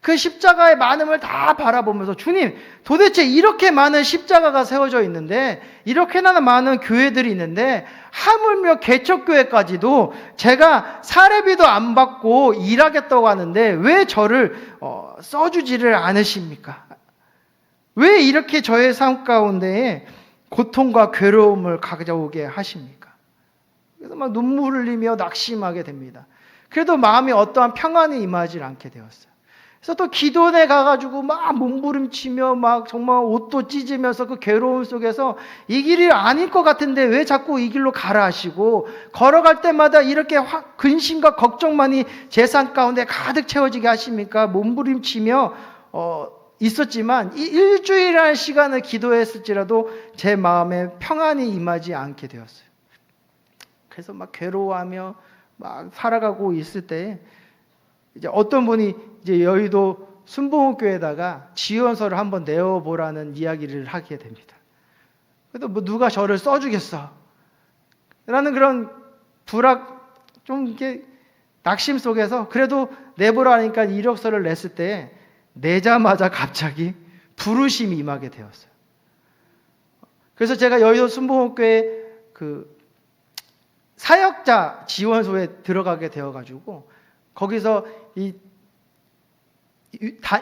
그 십자가의 많음을 다 바라보면서 주님, 도대체 이렇게 많은 십자가가 세워져 있는데, 이렇게나 많은 교회들이 있는데, 하물며 개척교회까지도 제가 사례비도 안 받고 일하겠다고 하는데 왜 저를 써주지를 않으십니까? 왜 이렇게 저의 삶 가운데에 고통과 괴로움을 가져오게 하십니까? 그래서 막 눈물을 흘리며 낙심하게 됩니다. 그래도 마음에 어떠한 평안이 임하지 않게 되었어요. 그래서 또 기도원에 가가지고 막 몸부림치며 막 정말 옷도 찢으면서 그 괴로움 속에서 이 길이 아닐 것 같은데 왜 자꾸 이 길로 가라 하시고, 걸어갈 때마다 이렇게 근심과 걱정만이 제 삶 가운데 가득 채워지게 하십니까? 몸부림치며 있었지만 이 일주일이라는 시간을 기도했을지라도 제 마음에 평안이 임하지 않게 되었어요. 그래서 막 괴로워하며 막 살아가고 있을 때 이제 어떤 분이 이제 여의도 순복음교회에다가 지원서를 한번 내어보라는 이야기를 하게 됩니다. 그래도 뭐 누가 저를 써주겠어? 라는 그런 좀 이렇게 낙심 속에서 그래도 내보라 하니까 이력서를 냈을 때 내자마자 갑자기 부르심이 임하게 되었어요. 그래서 제가 여의도 순복음교회 그 사역자 지원소에 들어가게 되어가지고 거기서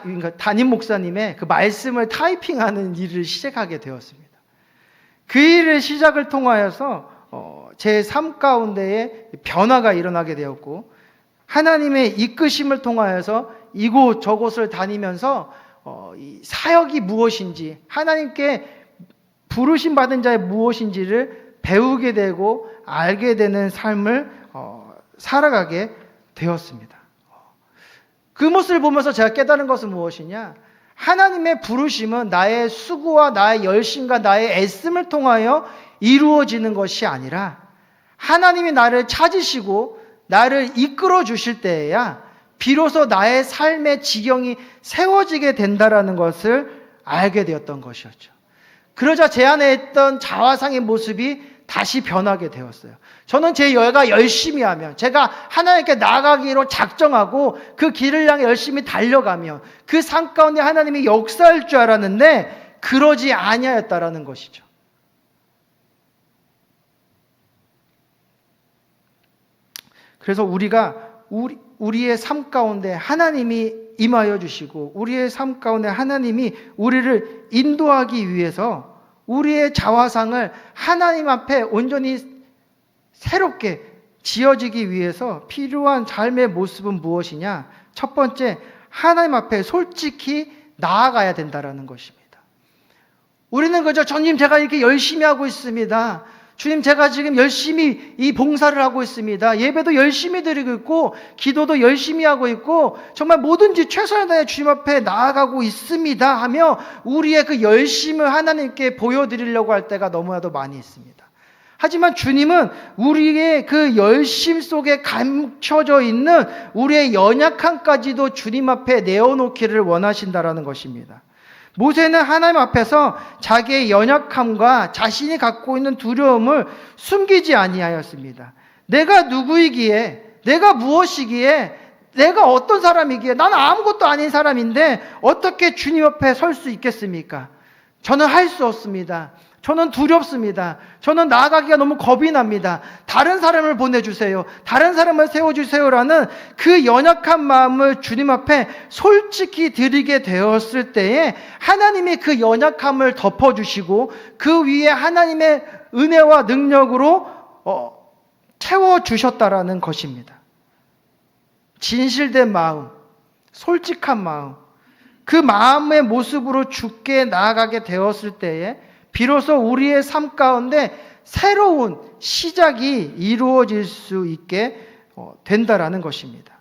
그러니까 담임 목사님의 그 말씀을 타이핑하는 일을 시작하게 되었습니다. 그 일을 시작을 통하여서 제 삶 가운데에 변화가 일어나게 되었고, 하나님의 이끄심을 통하여서 이곳 저곳을 다니면서 이 사역이 무엇인지, 하나님께 부르심 받은 자의 무엇인지를 배우게 되고 알게 되는 삶을 살아가게 되었습니다. 그 모습을 보면서 제가 깨달은 것은 무엇이냐? 하나님의 부르심은 나의 수고와 나의 열심과 나의 애씀을 통하여 이루어지는 것이 아니라 하나님이 나를 찾으시고 나를 이끌어 주실 때에야 비로소 나의 삶의 지경이 세워지게 된다라는 것을 알게 되었던 것이었죠. 그러자 제 안에 있던 자화상의 모습이 다시 변하게 되었어요. 저는 제가 열심히 하면, 제가 하나님께 나아가기로 작정하고 그 길을 향해 열심히 달려가면 그 삶 가운데 하나님이 역사할 줄 알았는데 그러지 아니하였다라는 것이죠. 그래서 우리의 삶 가운데 하나님이 임하여 주시고 우리의 삶 가운데 하나님이 우리를 인도하기 위해서 우리의 자화상을 하나님 앞에 온전히 새롭게 지어지기 위해서 필요한 삶의 모습은 무엇이냐? 첫 번째, 하나님 앞에 솔직히 나아가야 된다는 것입니다. 우리는 그저 주님 제가 이렇게 열심히 하고 있습니다. 주님 제가 지금 열심히 이 봉사를 하고 있습니다. 예배도 열심히 드리고 있고 기도도 열심히 하고 있고 정말 뭐든지 최선을 다해 주님 앞에 나아가고 있습니다 하며 우리의 그 열심을 하나님께 보여드리려고 할 때가 너무나도 많이 있습니다. 하지만 주님은 우리의 그 열심 속에 감춰져 있는 우리의 연약함까지도 주님 앞에 내어놓기를 원하신다라는 것입니다. 모세는 하나님 앞에서 자기의 연약함과 자신이 갖고 있는 두려움을 숨기지 아니하였습니다. 내가 누구이기에, 내가 무엇이기에, 내가 어떤 사람이기에, 나는 아무것도 아닌 사람인데 어떻게 주님 앞에 설 수 있겠습니까? 저는 할 수 없습니다. 저는 두렵습니다. 저는 나아가기가 너무 겁이 납니다. 다른 사람을 보내주세요. 다른 사람을 세워주세요라는 그 연약한 마음을 주님 앞에 솔직히 드리게 되었을 때에 하나님이 그 연약함을 덮어주시고 그 위에 하나님의 은혜와 능력으로 채워주셨다라는 것입니다. 진실된 마음, 솔직한 마음, 그 마음의 모습으로 주께 나아가게 되었을 때에 비로소 우리의 삶 가운데 새로운 시작이 이루어질 수 있게 된다라는 것입니다.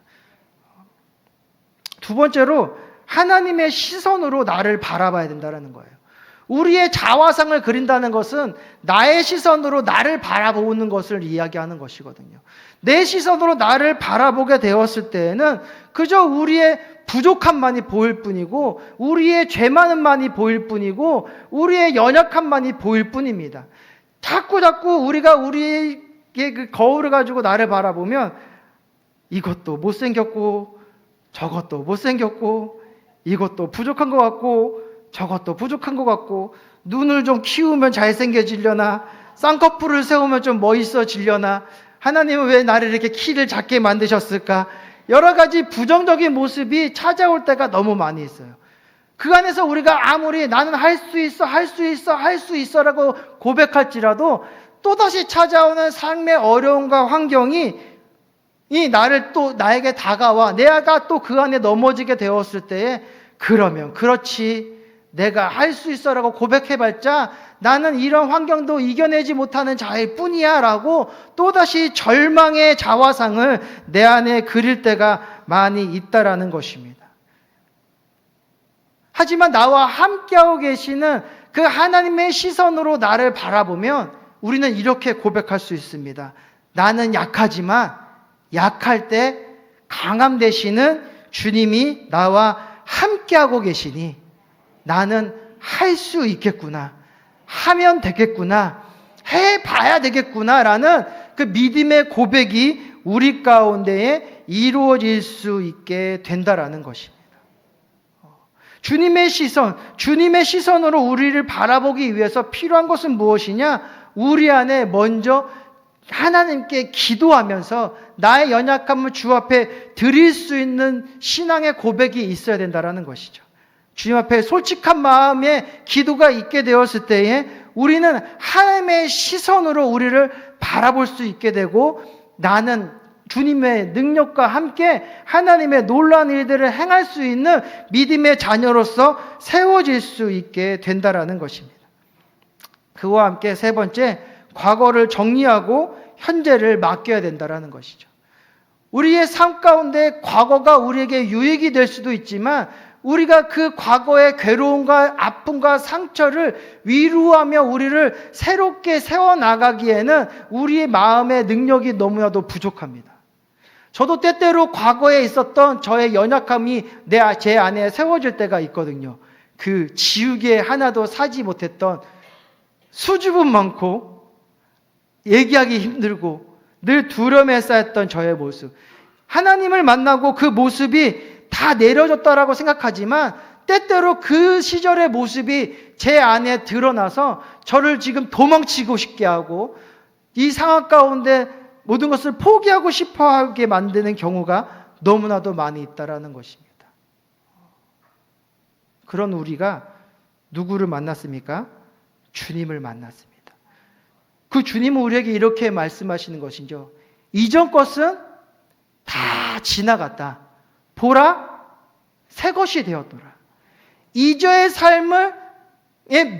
두 번째로 하나님의 시선으로 나를 바라봐야 된다는 거예요. 우리의 자화상을 그린다는 것은 나의 시선으로 나를 바라보는 것을 이야기하는 것이거든요. 내 시선으로 나를 바라보게 되었을 때에는 그저 우리의 부족함만이 보일 뿐이고 우리의 죄만은만이 보일 뿐이고 우리의 연약함만이 보일 뿐입니다. 자꾸 우리가 우리의 그 거울을 가지고 나를 바라보면 이것도 못생겼고 저것도 못생겼고 이것도 부족한 것 같고 저것도 부족한 것 같고, 눈을 좀 키우면 잘생겨지려나, 쌍꺼풀을 세우면 좀 멋있어지려나, 하나님은 왜 나를 이렇게 키를 작게 만드셨을까? 여러 가지 부정적인 모습이 찾아올 때가 너무 많이 있어요. 그 안에서 우리가 아무리 나는 할 수 있어, 할 수 있어, 할 수 있어라고 고백할지라도 또다시 찾아오는 삶의 어려움과 환경이 나를 또 나에게 다가와 내가 또 그 안에 넘어지게 되었을 때에, 그러면 그렇지, 내가 할 수 있어라고 고백해봤자 나는 이런 환경도 이겨내지 못하는 자일 뿐이야 라고 또다시 절망의 자화상을 내 안에 그릴 때가 많이 있다라는 것입니다. 하지만 나와 함께하고 계시는 그 하나님의 시선으로 나를 바라보면 우리는 이렇게 고백할 수 있습니다. 나는 약하지만 약할 때 강함 되시는 주님이 나와 함께하고 계시니 나는 할 수 있겠구나, 하면 되겠구나, 해봐야 되겠구나라는 그 믿음의 고백이 우리 가운데에 이루어질 수 있게 된다라는 것입니다. 주님의 시선으로 우리를 바라보기 위해서 필요한 것은 무엇이냐? 우리 안에 먼저 하나님께 기도하면서 나의 연약함을 주 앞에 드릴 수 있는 신앙의 고백이 있어야 된다는 것이죠. 주님 앞에 솔직한 마음의 기도가 있게 되었을 때에 우리는 하나님의 시선으로 우리를 바라볼 수 있게 되고, 나는 주님의 능력과 함께 하나님의 놀라운 일들을 행할 수 있는 믿음의 자녀로서 세워질 수 있게 된다라는 것입니다. 그와 함께 세 번째, 과거를 정리하고 현재를 맡겨야 된다라는 것이죠. 우리의 삶 가운데 과거가 우리에게 유익이 될 수도 있지만 우리가 그 과거의 괴로움과 아픔과 상처를 위로하며 우리를 새롭게 세워나가기에는 우리의 마음의 능력이 너무나도 부족합니다. 저도 때때로 과거에 있었던 저의 연약함이 제 안에 세워질 때가 있거든요. 그 지우개 하나도 사지 못했던, 수줍음 많고 얘기하기 힘들고 늘 두려움에 쌓였던 저의 모습, 하나님을 만나고 그 모습이 다 내려졌다라고 생각하지만 때때로 그 시절의 모습이 제 안에 드러나서 저를 지금 도망치고 싶게 하고 이 상황 가운데 모든 것을 포기하고 싶어하게 만드는 경우가 너무나도 많이 있다라는 것입니다. 그런 우리가 누구를 만났습니까? 주님을 만났습니다. 그 주님은 우리에게 이렇게 말씀하시는 것이죠. 이전 것은 다 지나갔다. 보라, 새 것이 되었더라. 이전의 삶에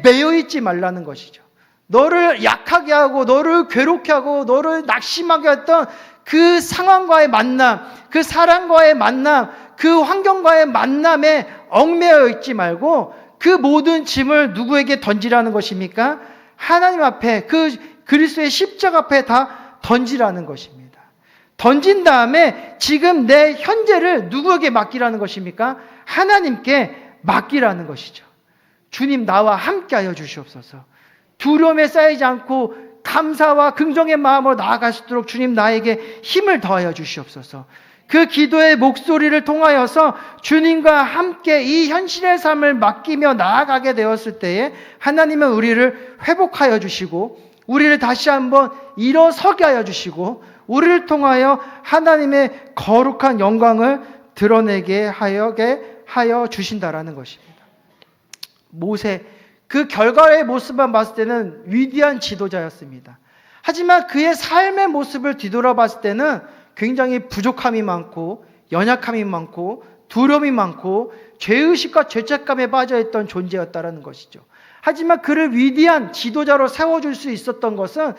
매여 있지 말라는 것이죠. 너를 약하게 하고 너를 괴롭게 하고 너를 낙심하게 했던 그 상황과의 만남, 그 사람과의 만남, 그 환경과의 만남에 얽매여 있지 말고 그 모든 짐을 누구에게 던지라는 것입니까? 하나님 앞에, 그 그리스도의 십자가 앞에 다 던지라는 것입니다. 던진 다음에 지금 내 현재를 누구에게 맡기라는 것입니까? 하나님께 맡기라는 것이죠. 주님, 나와 함께하여 주시옵소서. 두려움에 쌓이지 않고 감사와 긍정의 마음으로 나아갈 수 있도록 주님, 나에게 힘을 더하여 주시옵소서. 그 기도의 목소리를 통하여서 주님과 함께 이 현실의 삶을 맡기며 나아가게 되었을 때에 하나님은 우리를 회복하여 주시고 우리를 다시 한번 일어서게 하여 주시고 우리를 통하여 하나님의 거룩한 영광을 드러내게 하여 주신다라는 것입니다. 모세, 그 결과의 모습만 봤을 때는 위대한 지도자였습니다. 하지만 그의 삶의 모습을 뒤돌아봤을 때는 굉장히 부족함이 많고 연약함이 많고 두려움이 많고 죄의식과 죄책감에 빠져있던 존재였다는 것이죠. 하지만 그를 위대한 지도자로 세워줄 수 있었던 것은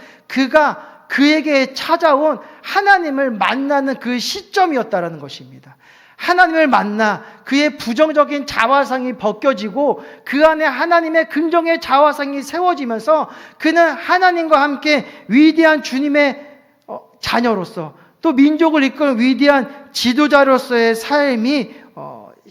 그에게 찾아온 하나님을 만나는 그 시점이었다는 것입니다. 하나님을 만나 그의 부정적인 자화상이 벗겨지고 그 안에 하나님의 긍정의 자화상이 세워지면서 그는 하나님과 함께 위대한 주님의 자녀로서 또 민족을 이끄는 위대한 지도자로서의 삶이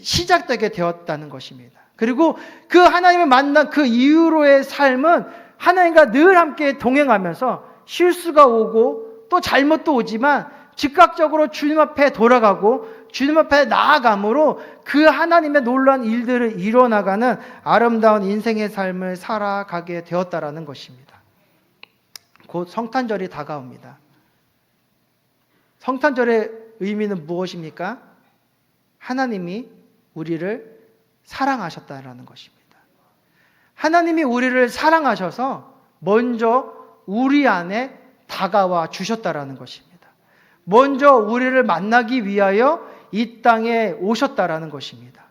시작되게 되었다는 것입니다. 그리고 그 하나님을 만난 그 이후로의 삶은 하나님과 늘 함께 동행하면서 실수가 오고 또 잘못도 오지만 즉각적으로 주님 앞에 돌아가고 주님 앞에 나아감으로 그 하나님의 놀라운 일들을 이뤄나가는 아름다운 인생의 삶을 살아가게 되었다라는 것입니다. 곧 성탄절이 다가옵니다. 성탄절의 의미는 무엇입니까? 하나님이 우리를 사랑하셨다라는 것입니다. 하나님이 우리를 사랑하셔서 먼저 우리 안에 다가와 주셨다라는 것입니다. 먼저 우리를 만나기 위하여 이 땅에 오셨다라는 것입니다.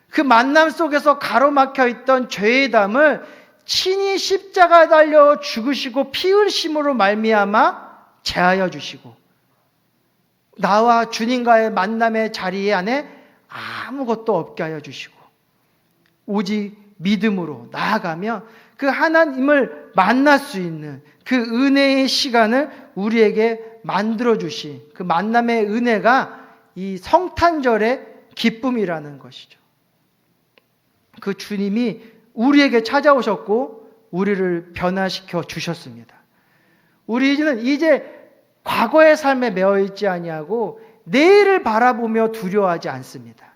그 만남 속에서 가로막혀 있던 죄의 담을 친히 십자가에 달려 죽으시고 피 흘심으로 말미암아 제하여 주시고 나와 주님과의 만남의 자리 안에 아무것도 없게 하여 주시고 오직 믿음으로 나아가면 그 하나님을 만날 수 있는 그 은혜의 시간을 우리에게 만들어 주신 그 만남의 은혜가 이 성탄절의 기쁨이라는 것이죠. 그 주님이 우리에게 찾아오셨고 우리를 변화시켜 주셨습니다. 우리는 이제 과거의 삶에 매여 있지 아니하고 내일을 바라보며 두려워하지 않습니다.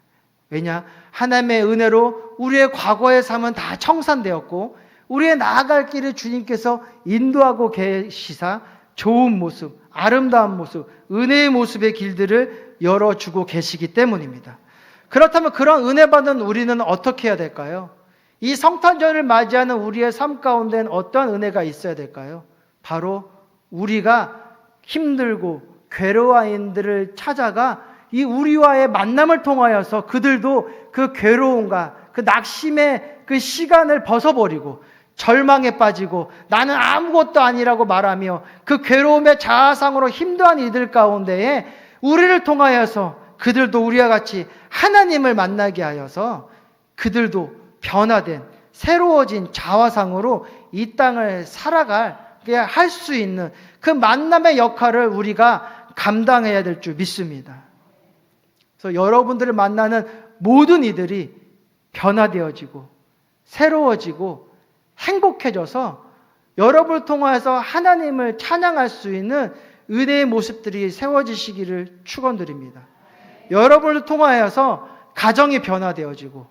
왜냐? 하나님의 은혜로 우리의 과거의 삶은 다 청산되었고 우리의 나아갈 길을 주님께서 인도하고 계시사 좋은 모습, 아름다운 모습, 은혜의 모습의 길들을 열어주고 계시기 때문입니다. 그렇다면 그런 은혜 받은 우리는 어떻게 해야 될까요? 이 성탄절을 맞이하는 우리의 삶 가운데는 어떠한 은혜가 있어야 될까요? 바로 우리가 힘들고 괴로워한 이들을 찾아가 이 우리와의 만남을 통하여서 그들도 그 괴로움과 그 낙심의 그 시간을 벗어버리고 절망에 빠지고 나는 아무것도 아니라고 말하며 그 괴로움의 자아상으로 힘들어한 이들 가운데에 우리를 통하여서 그들도 우리와 같이 하나님을 만나게 하여서 그들도 변화된 새로워진 자화상으로 이 땅을 살아가게 할 수 있는 그 만남의 역할을 우리가 감당해야 될 줄 믿습니다. 그래서 여러분들을 만나는 모든 이들이 변화되어지고 새로워지고 행복해져서 여러분을 통하여서 하나님을 찬양할 수 있는 은혜의 모습들이 세워지시기를 축원드립니다. 여러분을 통하여서 가정이 변화되어지고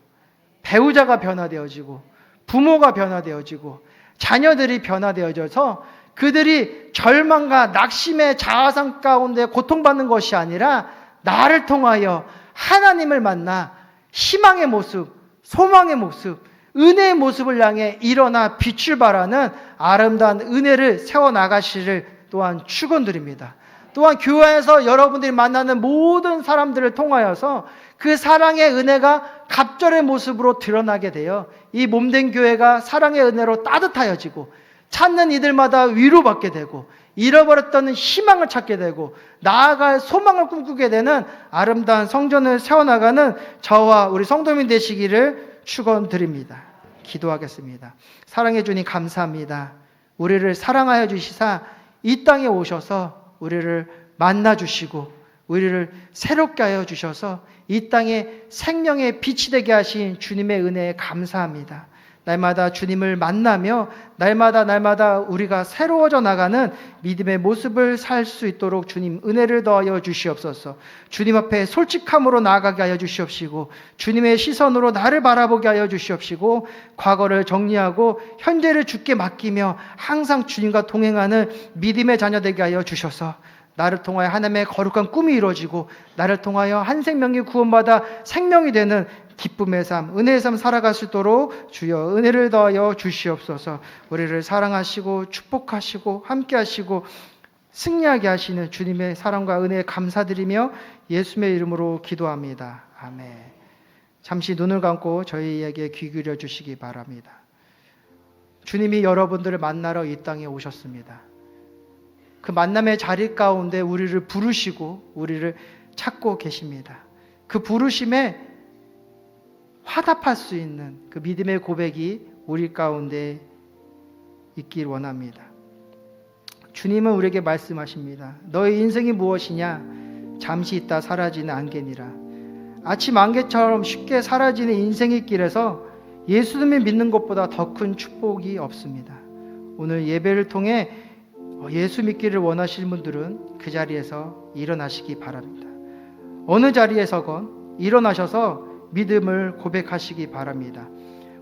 배우자가 변화되어지고 부모가 변화되어지고 자녀들이 변화되어져서 그들이 절망과 낙심의 자아상 가운데 고통받는 것이 아니라 나를 통하여 하나님을 만나 희망의 모습, 소망의 모습, 은혜의 모습을 향해 일어나 빛을 발하는 아름다운 은혜를 세워나가시를 또한 축원드립니다. 또한 교회 안에서 여러분들이 만나는 모든 사람들을 통하여서 그 사랑의 은혜가 갑절의 모습으로 드러나게 되어 이 몸된 교회가 사랑의 은혜로 따뜻하여지고 찾는 이들마다 위로받게 되고 잃어버렸던 희망을 찾게 되고 나아갈 소망을 꿈꾸게 되는 아름다운 성전을 세워나가는 저와 우리 성도민 되시기를 축원드립니다. 기도하겠습니다. 사랑해 주님 감사합니다. 우리를 사랑하여 주시사 이 땅에 오셔서 우리를 만나 주시고 우리를 새롭게 하여 주셔서 이 땅에 생명의 빛이 되게 하신 주님의 은혜에 감사합니다. 날마다 주님을 만나며 날마다 우리가 새로워져 나가는 믿음의 모습을 살 수 있도록 주님 은혜를 더하여 주시옵소서. 주님 앞에 솔직함으로 나아가게 하여 주시옵시고 주님의 시선으로 나를 바라보게 하여 주시옵시고 과거를 정리하고 현재를 주께 맡기며 항상 주님과 동행하는 믿음의 자녀 되게 하여 주셔서 나를 통하여 하나님의 거룩한 꿈이 이루어지고 나를 통하여 한 생명이 구원받아 생명이 되는 기쁨의 삶, 은혜의 삶 살아갈 수 있도록 주여 은혜를 더하여 주시옵소서. 우리를 사랑하시고 축복하시고 함께하시고 승리하게 하시는 주님의 사랑과 은혜에 감사드리며 예수님의 이름으로 기도합니다. 아멘. 잠시 눈을 감고 저희에게 귀 기울여 주시기 바랍니다. 주님이 여러분들을 만나러 이 땅에 오셨습니다. 그 만남의 자리 가운데 우리를 부르시고 우리를 찾고 계십니다. 그 부르심에 화답할 수 있는 그 믿음의 고백이 우리 가운데 있길 원합니다. 주님은 우리에게 말씀하십니다. 너의 인생이 무엇이냐? 잠시 있다 사라지는 안개니라. 아침 안개처럼 쉽게 사라지는 인생의 길에서 예수님을 믿는 것보다 더 큰 축복이 없습니다. 오늘 예배를 통해 예수 믿기를 원하시는 분들은 그 자리에서 일어나시기 바랍니다. 어느 자리에서건 일어나셔서 믿음을 고백하시기 바랍니다.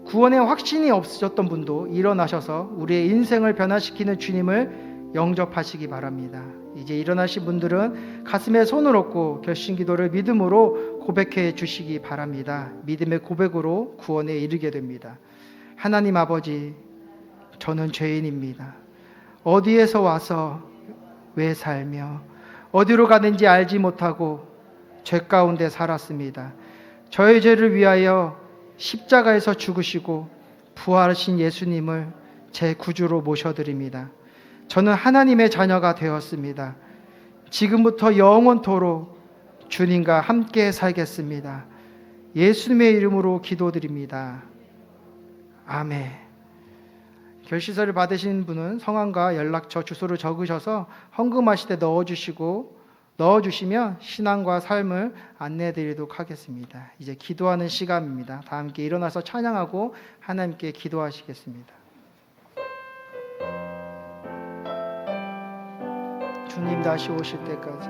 구원의 확신이 없으셨던 분도 일어나셔서 우리의 인생을 변화시키는 주님을 영접하시기 바랍니다. 이제 일어나신 분들은 가슴에 손을 얹고 결심기도를 믿음으로 고백해 주시기 바랍니다. 믿음의 고백으로 구원에 이르게 됩니다. 하나님 아버지, 저는 죄인입니다. 어디에서 와서 왜 살며 어디로 가는지 알지 못하고 죄 가운데 살았습니다. 저의 죄를 위하여 십자가에서 죽으시고 부활하신 예수님을 제 구주로 모셔드립니다. 저는 하나님의 자녀가 되었습니다. 지금부터 영원토록 주님과 함께 살겠습니다. 예수님의 이름으로 기도드립니다. 아멘. 결시서를 받으신 분은 성함과 연락처, 주소를 적으셔서 헌금하실 때 넣어주시면 신앙과 삶을 안내해 드리도록 하겠습니다. 이제 기도하는 시간입니다. 다 함께 일어나서 찬양하고 하나님께 기도하시겠습니다. 주님 다시 오실 때까지,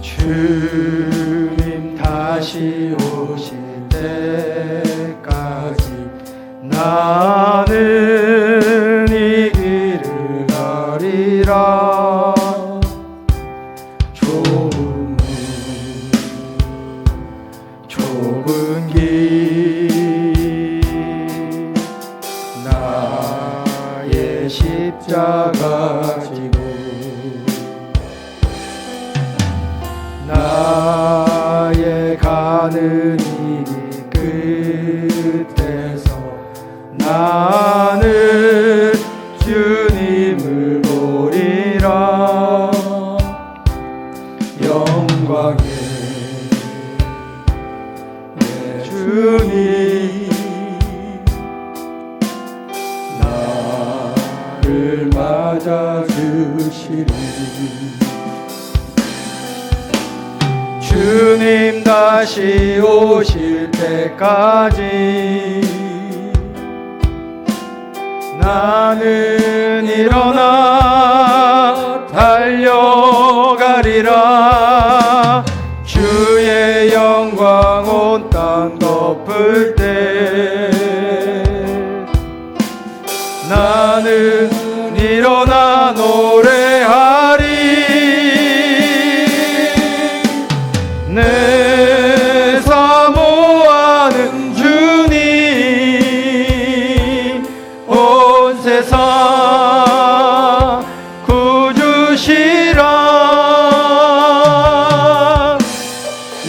주님 다시 오실 때까지 나는 이 길을 가리라. 좁은 길 나의 십자가 지고 나의 가는 이 끝에서 나는 주님을 보리라. 영광의 주님 나를 맞아주시리. 주님 다시 오실 때까지 나는 일어나 달려가리라. 주의 영광 온 땅 덮을 때 나는 일어나 노래하리. 내 사모하는 주님 온 세상 구주시라.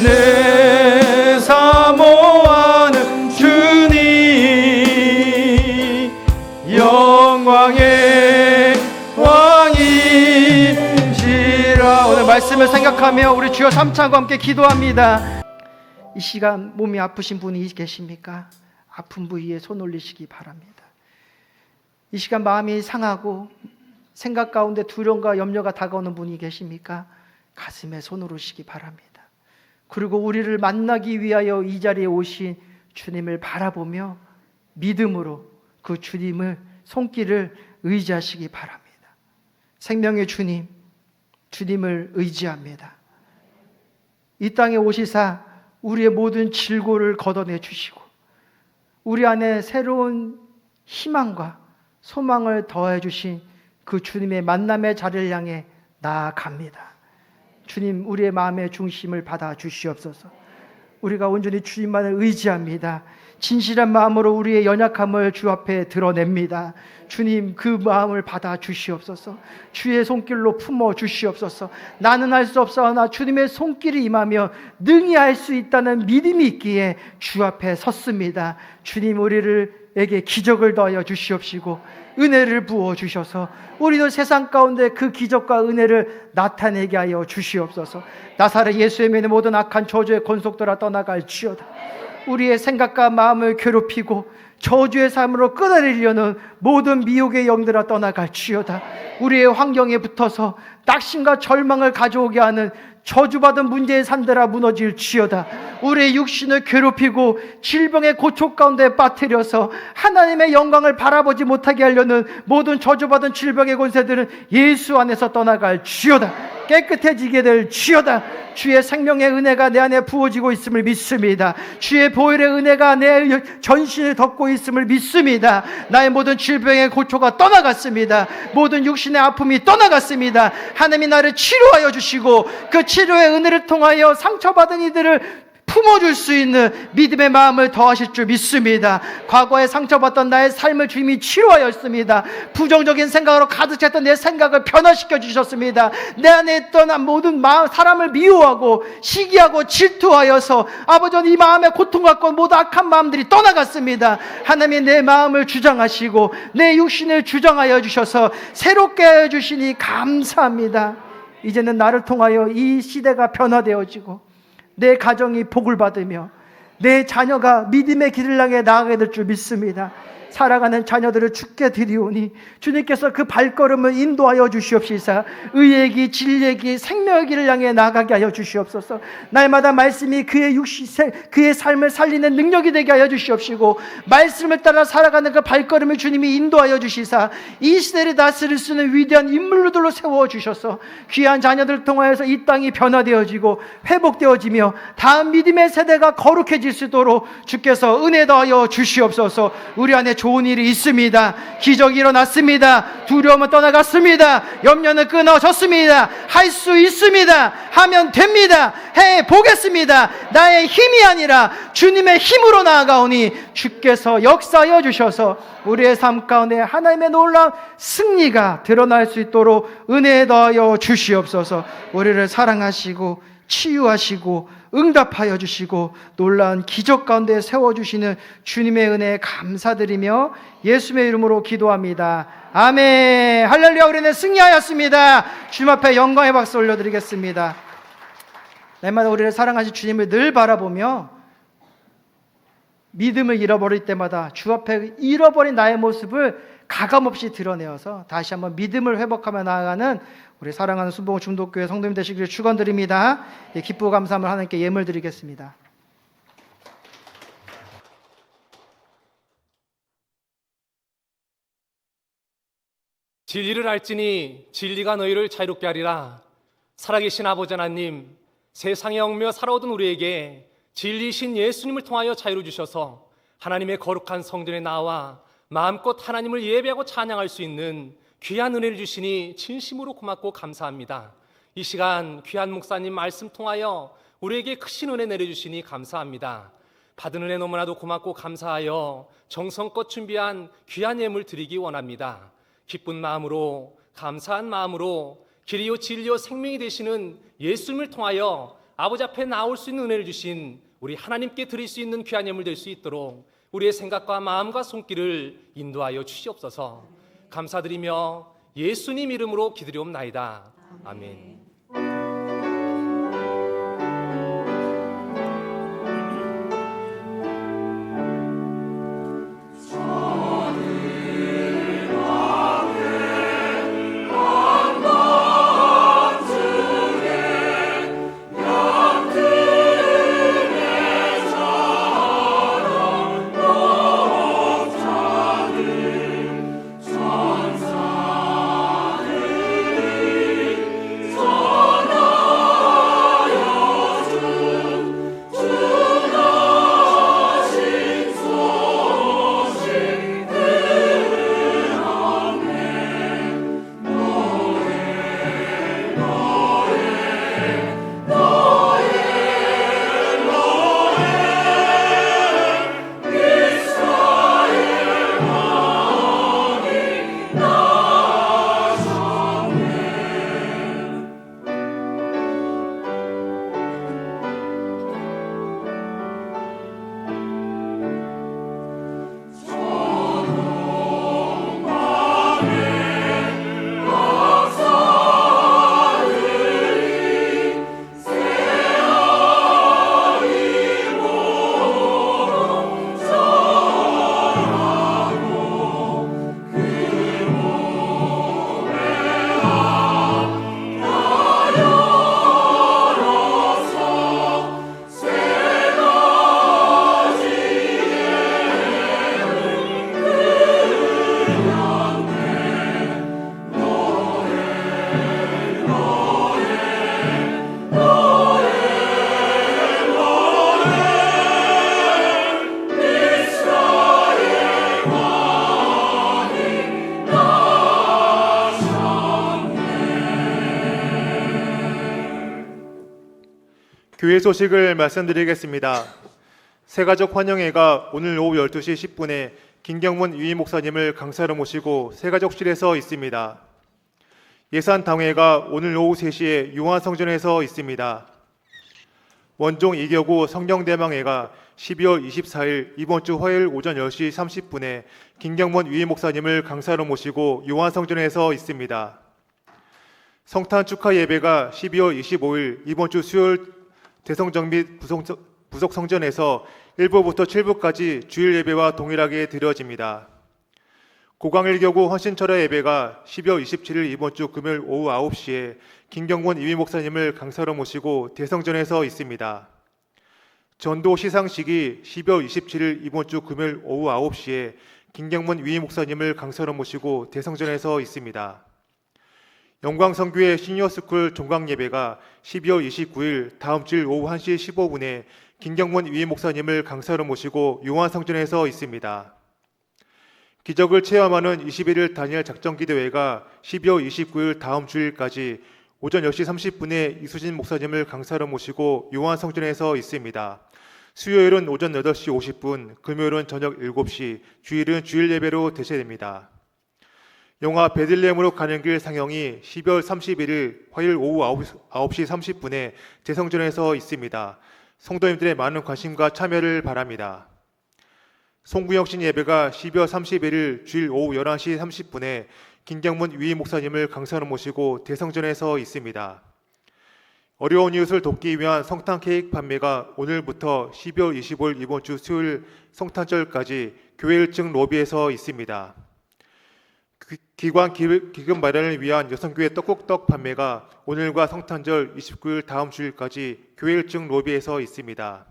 내 사모하는 주님 영광의 왕이시라. 오늘 말씀을 생각하며 우리 주여 삼창과 함께 기도합니다. 이 시간 몸이 아프신 분이 계십니까? 아픈 부위에 손 올리시기 바랍니다. 이 시간 마음이 상하고 생각 가운데 두려움과 염려가 다가오는 분이 계십니까? 가슴에 손 올리시기 바랍니다. 그리고 우리를 만나기 위하여 이 자리에 오신 주님을 바라보며 믿음으로 그 주님을 손길을 의지하시기 바랍니다. 생명의 주님, 주님을 의지합니다. 이 땅에 오시사 우리의 모든 질고를 걷어내 주시고 우리 안에 새로운 희망과 소망을 더해 주신 그 주님의 만남의 자리를 향해 나아갑니다. 주님, 우리의 마음의 중심을 받아 주시옵소서. 우리가 온전히 주님만을 의지합니다. 진실한 마음으로 우리의 연약함을 주 앞에 드러냅니다. 주님, 그 마음을 받아 주시옵소서. 주의 손길로 품어 주시옵소서. 나는 할 수 없사오나 주님의 손길이 임하며 능히 할 수 있다는 믿음이 있기에 주 앞에 섰습니다. 주님, 우리에게 기적을 더하여 주시옵시고 은혜를 부어 주셔서 우리도 세상 가운데 그 기적과 은혜를 나타내게 하여 주시옵소서. 나사렛 예수의 이름에 모든 악한 저주의 권속들아 떠나갈지어다. 우리의 생각과 마음을 괴롭히고 저주의 삶으로 끌어내리려는 모든 미혹의 영들아 떠나갈지어다. 우리의 환경에 붙어서 낙심과 절망을 가져오게 하는 저주받은 문제의 산들아 무너질지어다. 우리의 육신을 괴롭히고 질병의 고초 가운데 빠뜨려서 하나님의 영광을 바라보지 못하게 하려는 모든 저주받은 질병의 권세들은 예수 안에서 떠나갈지어다. 깨끗해지게 될 주여다. 주의 생명의 은혜가 내 안에 부어지고 있음을 믿습니다. 주의 보혈의 은혜가 내 전신을 덮고 있음을 믿습니다. 나의 모든 질병의 고초가 떠나갔습니다. 모든 육신의 아픔이 떠나갔습니다. 하나님이 나를 치료하여 주시고 그 치료의 은혜를 통하여 상처받은 이들을 품어줄 수 있는 믿음의 마음을 더하실 줄 믿습니다. 과거에 상처받던 나의 삶을 주님이 치료하였습니다. 부정적인 생각으로 가득 찼던 내 생각을 변화시켜 주셨습니다. 내 안에 있던 모든 사람을 미워하고 시기하고 질투하여서 아버지, 이 마음의 고통과 모든 악한 마음들이 떠나갔습니다. 하나님이 내 마음을 주장하시고 내 육신을 주장하여 주셔서 새롭게 해주시니 감사합니다. 이제는 나를 통하여 이 시대가 변화되어지고 내 가정이 복을 받으며 내 자녀가 믿음의 길을 향해 나아가게 될 줄 믿습니다. 살아가는 자녀들을 주께 드리오니 주님께서 그 발걸음을 인도하여 주시옵시사 의의 길, 진리의 길, 생명의 길을 향해 나아가게 하여 주시옵소서. 날마다 말씀이 그의 삶을 살리는 능력이 되게 하여 주시옵시고 말씀을 따라 살아가는 그 발걸음을 주님이 인도하여 주시사 이 시대를 다스릴 수 있는 위대한 인물들로 세워주셔서 귀한 자녀들을 통하여서 이 땅이 변화되어지고 회복되어지며 다음 믿음의 세대가 거룩해질 수 있도록 주께서 은혜 더하여 주시옵소서. 우리 안에 좋은 일이 있습니다. 기적이 일어났습니다. 두려움은 떠나갔습니다. 염려는 끊어졌습니다. 할 수 있습니다. 하면 됩니다. 해보겠습니다. 나의 힘이 아니라 주님의 힘으로 나아가오니 주께서 역사하여 주셔서 우리의 삶 가운데 하나님의 놀라운 승리가 드러날 수 있도록 은혜 더하여 주시옵소서. 우리를 사랑하시고 치유하시고 응답하여 주시고 놀라운 기적 가운데 세워주시는 주님의 은혜에 감사드리며 예수의 이름으로 기도합니다. 아멘. 할렐루야. 우리는 승리하였습니다. 주님 앞에 영광의 박수 올려드리겠습니다. 날마다 우리를 사랑하신 주님을 늘 바라보며 믿음을 잃어버릴 때마다 주 앞에 잃어버린 나의 모습을 가감없이 드러내어서 다시 한번 믿음을 회복하며 나아가는 우리 사랑하는 순복음 중독교회 성도님 되시기를 축원드립니다. 기쁘고 감사함을 하나님께 예물 드리겠습니다. 진리를 알지니 진리가 너희를 자유롭게 하리라. 살아계신 아버지 하나님, 세상에 얽매여 살아오던 우리에게 진리신 예수님을 통하여 자유를 주셔서 하나님의 거룩한 성전에 나와 마음껏 하나님을 예배하고 찬양할 수 있는 귀한 은혜를 주시니 진심으로 고맙고 감사합니다. 이 시간 귀한 목사님 말씀 통하여 우리에게 크신 은혜 내려주시니 감사합니다. 받은 은혜 너무나도 고맙고 감사하여 정성껏 준비한 귀한 예물 드리기 원합니다. 기쁜 마음으로, 감사한 마음으로 길이요 진리요 생명이 되시는 예수님을 통하여 아버지 앞에 나올 수 있는 은혜를 주신 우리 하나님께 드릴 수 있는 귀한 예물 될 수 있도록 우리의 생각과 마음과 손길을 인도하여 주시옵소서. 감사드리며 예수님 이름으로 기드리옵나이다. 아멘. 저 교회 소식을 말씀드리겠습니다. 새가족 환영회가 오늘 오후 12시 10분에 김경문 유임 목사님을 강사로 모시고 새가족실에서 있습니다. 예산 당회가 오늘 오후 3시에 용화성전에서 있습니다. 원종 2격우 성령대망회가 12월 24일 이번 주 화요일 오전 10시 30분에 김경문 유임 목사님을 강사로 모시고 용화성전에서 있습니다. 성탄 축하 예배가 12월 25일 이번 주 수요일 대성정 및 부속 성전에서 1부부터 7부까지 주일 예배와 동일하게 드려집니다. 고광일교구 헌신철야 예배가 12월 27일 이번 주 금요일 오후 9시에 김경문 이위 목사님을 강사로 모시고 대성전에서 있습니다. 전도 시상식이 12월 27일 이번 주 금요일 오후 9시에 김경문 위임 목사님을 강사로 모시고 대성전에서 있습니다. 영광성교회 시니어스쿨 종강예배가 12월 29일 다음 주일 오후 1시 15분에 김경문 위임 목사님을 강사로 모시고 용화성전에서 있습니다. 기적을 체험하는 21일 다니엘 작전기도회가 12월 29일 다음 주일까지 오전 10시 30분에 이수진 목사님을 강사로 모시고 용화성전에서 있습니다. 수요일은 오전 8시 50분, 금요일은 저녁 7시, 주일은 주일 예배로 대체됩니다. 영화 베들레헴으로 가는 길 상영이 12월 31일 화요일 오후 9시 30분에 대성전에서 있습니다. 성도님들의 많은 관심과 참여를 바랍니다. 송구영신 예배가 12월 31일 주일 오후 11시 30분에 김경문 위임 목사님을 강사로 모시고 대성전에서 있습니다. 어려운 이웃을 돕기 위한 성탄 케이크 판매가 오늘부터 12월 25일 이번 주 수요일 성탄절까지 교회 1층 로비에서 있습니다. 기관 기금 마련을 위한 여성교회 떡국떡 판매가 오늘과 성탄절 29일 다음 주일까지 교회 1층 로비에서 있습니다.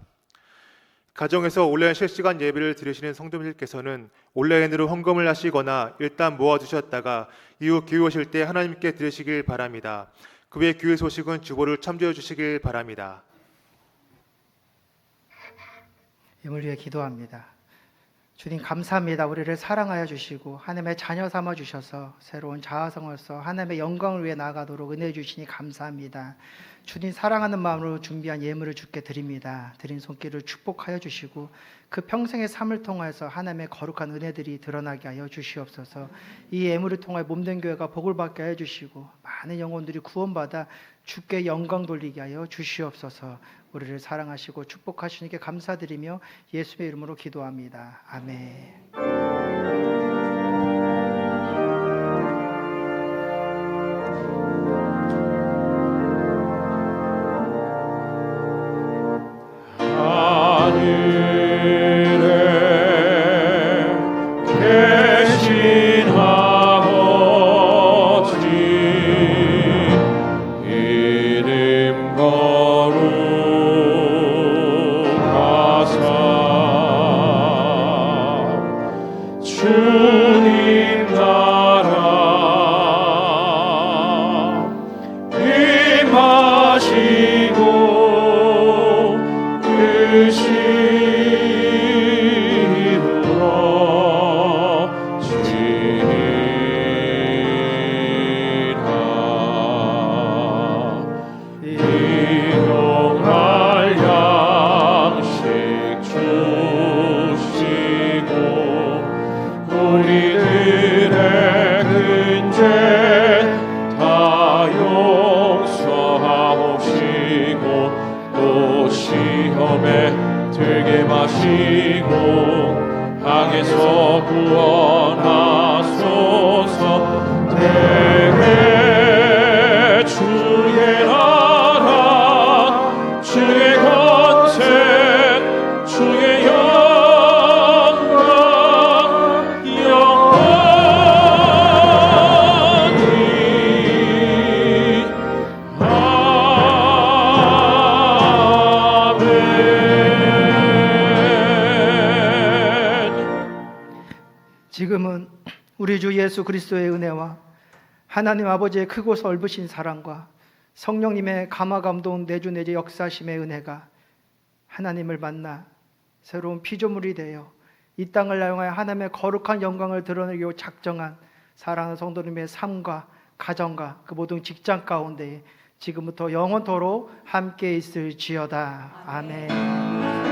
가정에서 온라인 실시간 예배를 들으시는 성도님들께서는 온라인으로 헌금을 하시거나 일단 모아두셨다가 이후 교회 오실 때 하나님께 드리시길 바랍니다. 그 외 교회 소식은 주보를 참조해 주시길 바랍니다. 임을 위해 기도합니다. 주님 감사합니다. 우리를 사랑하여 주시고 하나님의 자녀 삼아 주셔서 새로운 자아성으로서 하나님의 영광을 위해 나아가도록 은혜 주시니 감사합니다. 주님 사랑하는 마음으로 준비한 예물을 주께 드립니다. 드린 손길을 축복하여 주시고 그 평생의 삶을 통하여서 하나님의 거룩한 은혜들이 드러나게 하여 주시옵소서. 이 예물을 통하여 몸된 교회가 복을 받게 하여 주시고 많은 영혼들이 구원받아 주께 영광 돌리게 하여 주시옵소서. 우리를 사랑하시고 축복하시니께 감사드리며 예수의 이름으로 기도합니다. 아멘. 하늘에 계신 아버지 이름 거룩하사 주님 나라 임하시고 뜻이 일용할 양식 주시고 우리들의 근죄 다 용서하옵시고 또 시험에 들게 마시고 악에서 구원하소서. 대개 주의 나라 주의 권세 주의 영광 영원히 아멘. 지금은 우리 주 예수 그리스도의 은혜와 하나님 아버지의 크고 넓으신 사랑과 성령님의 감화감동 내주내주 역사심의 은혜가 하나님을 만나 새로운 피조물이 되어 이 땅을 나용하여 하나님의 거룩한 영광을 드러내기 작정한 사랑하는 성도님의 삶과 가정과 그 모든 직장 가운데에 지금부터 영원토록 함께 있을지어다. 아멘.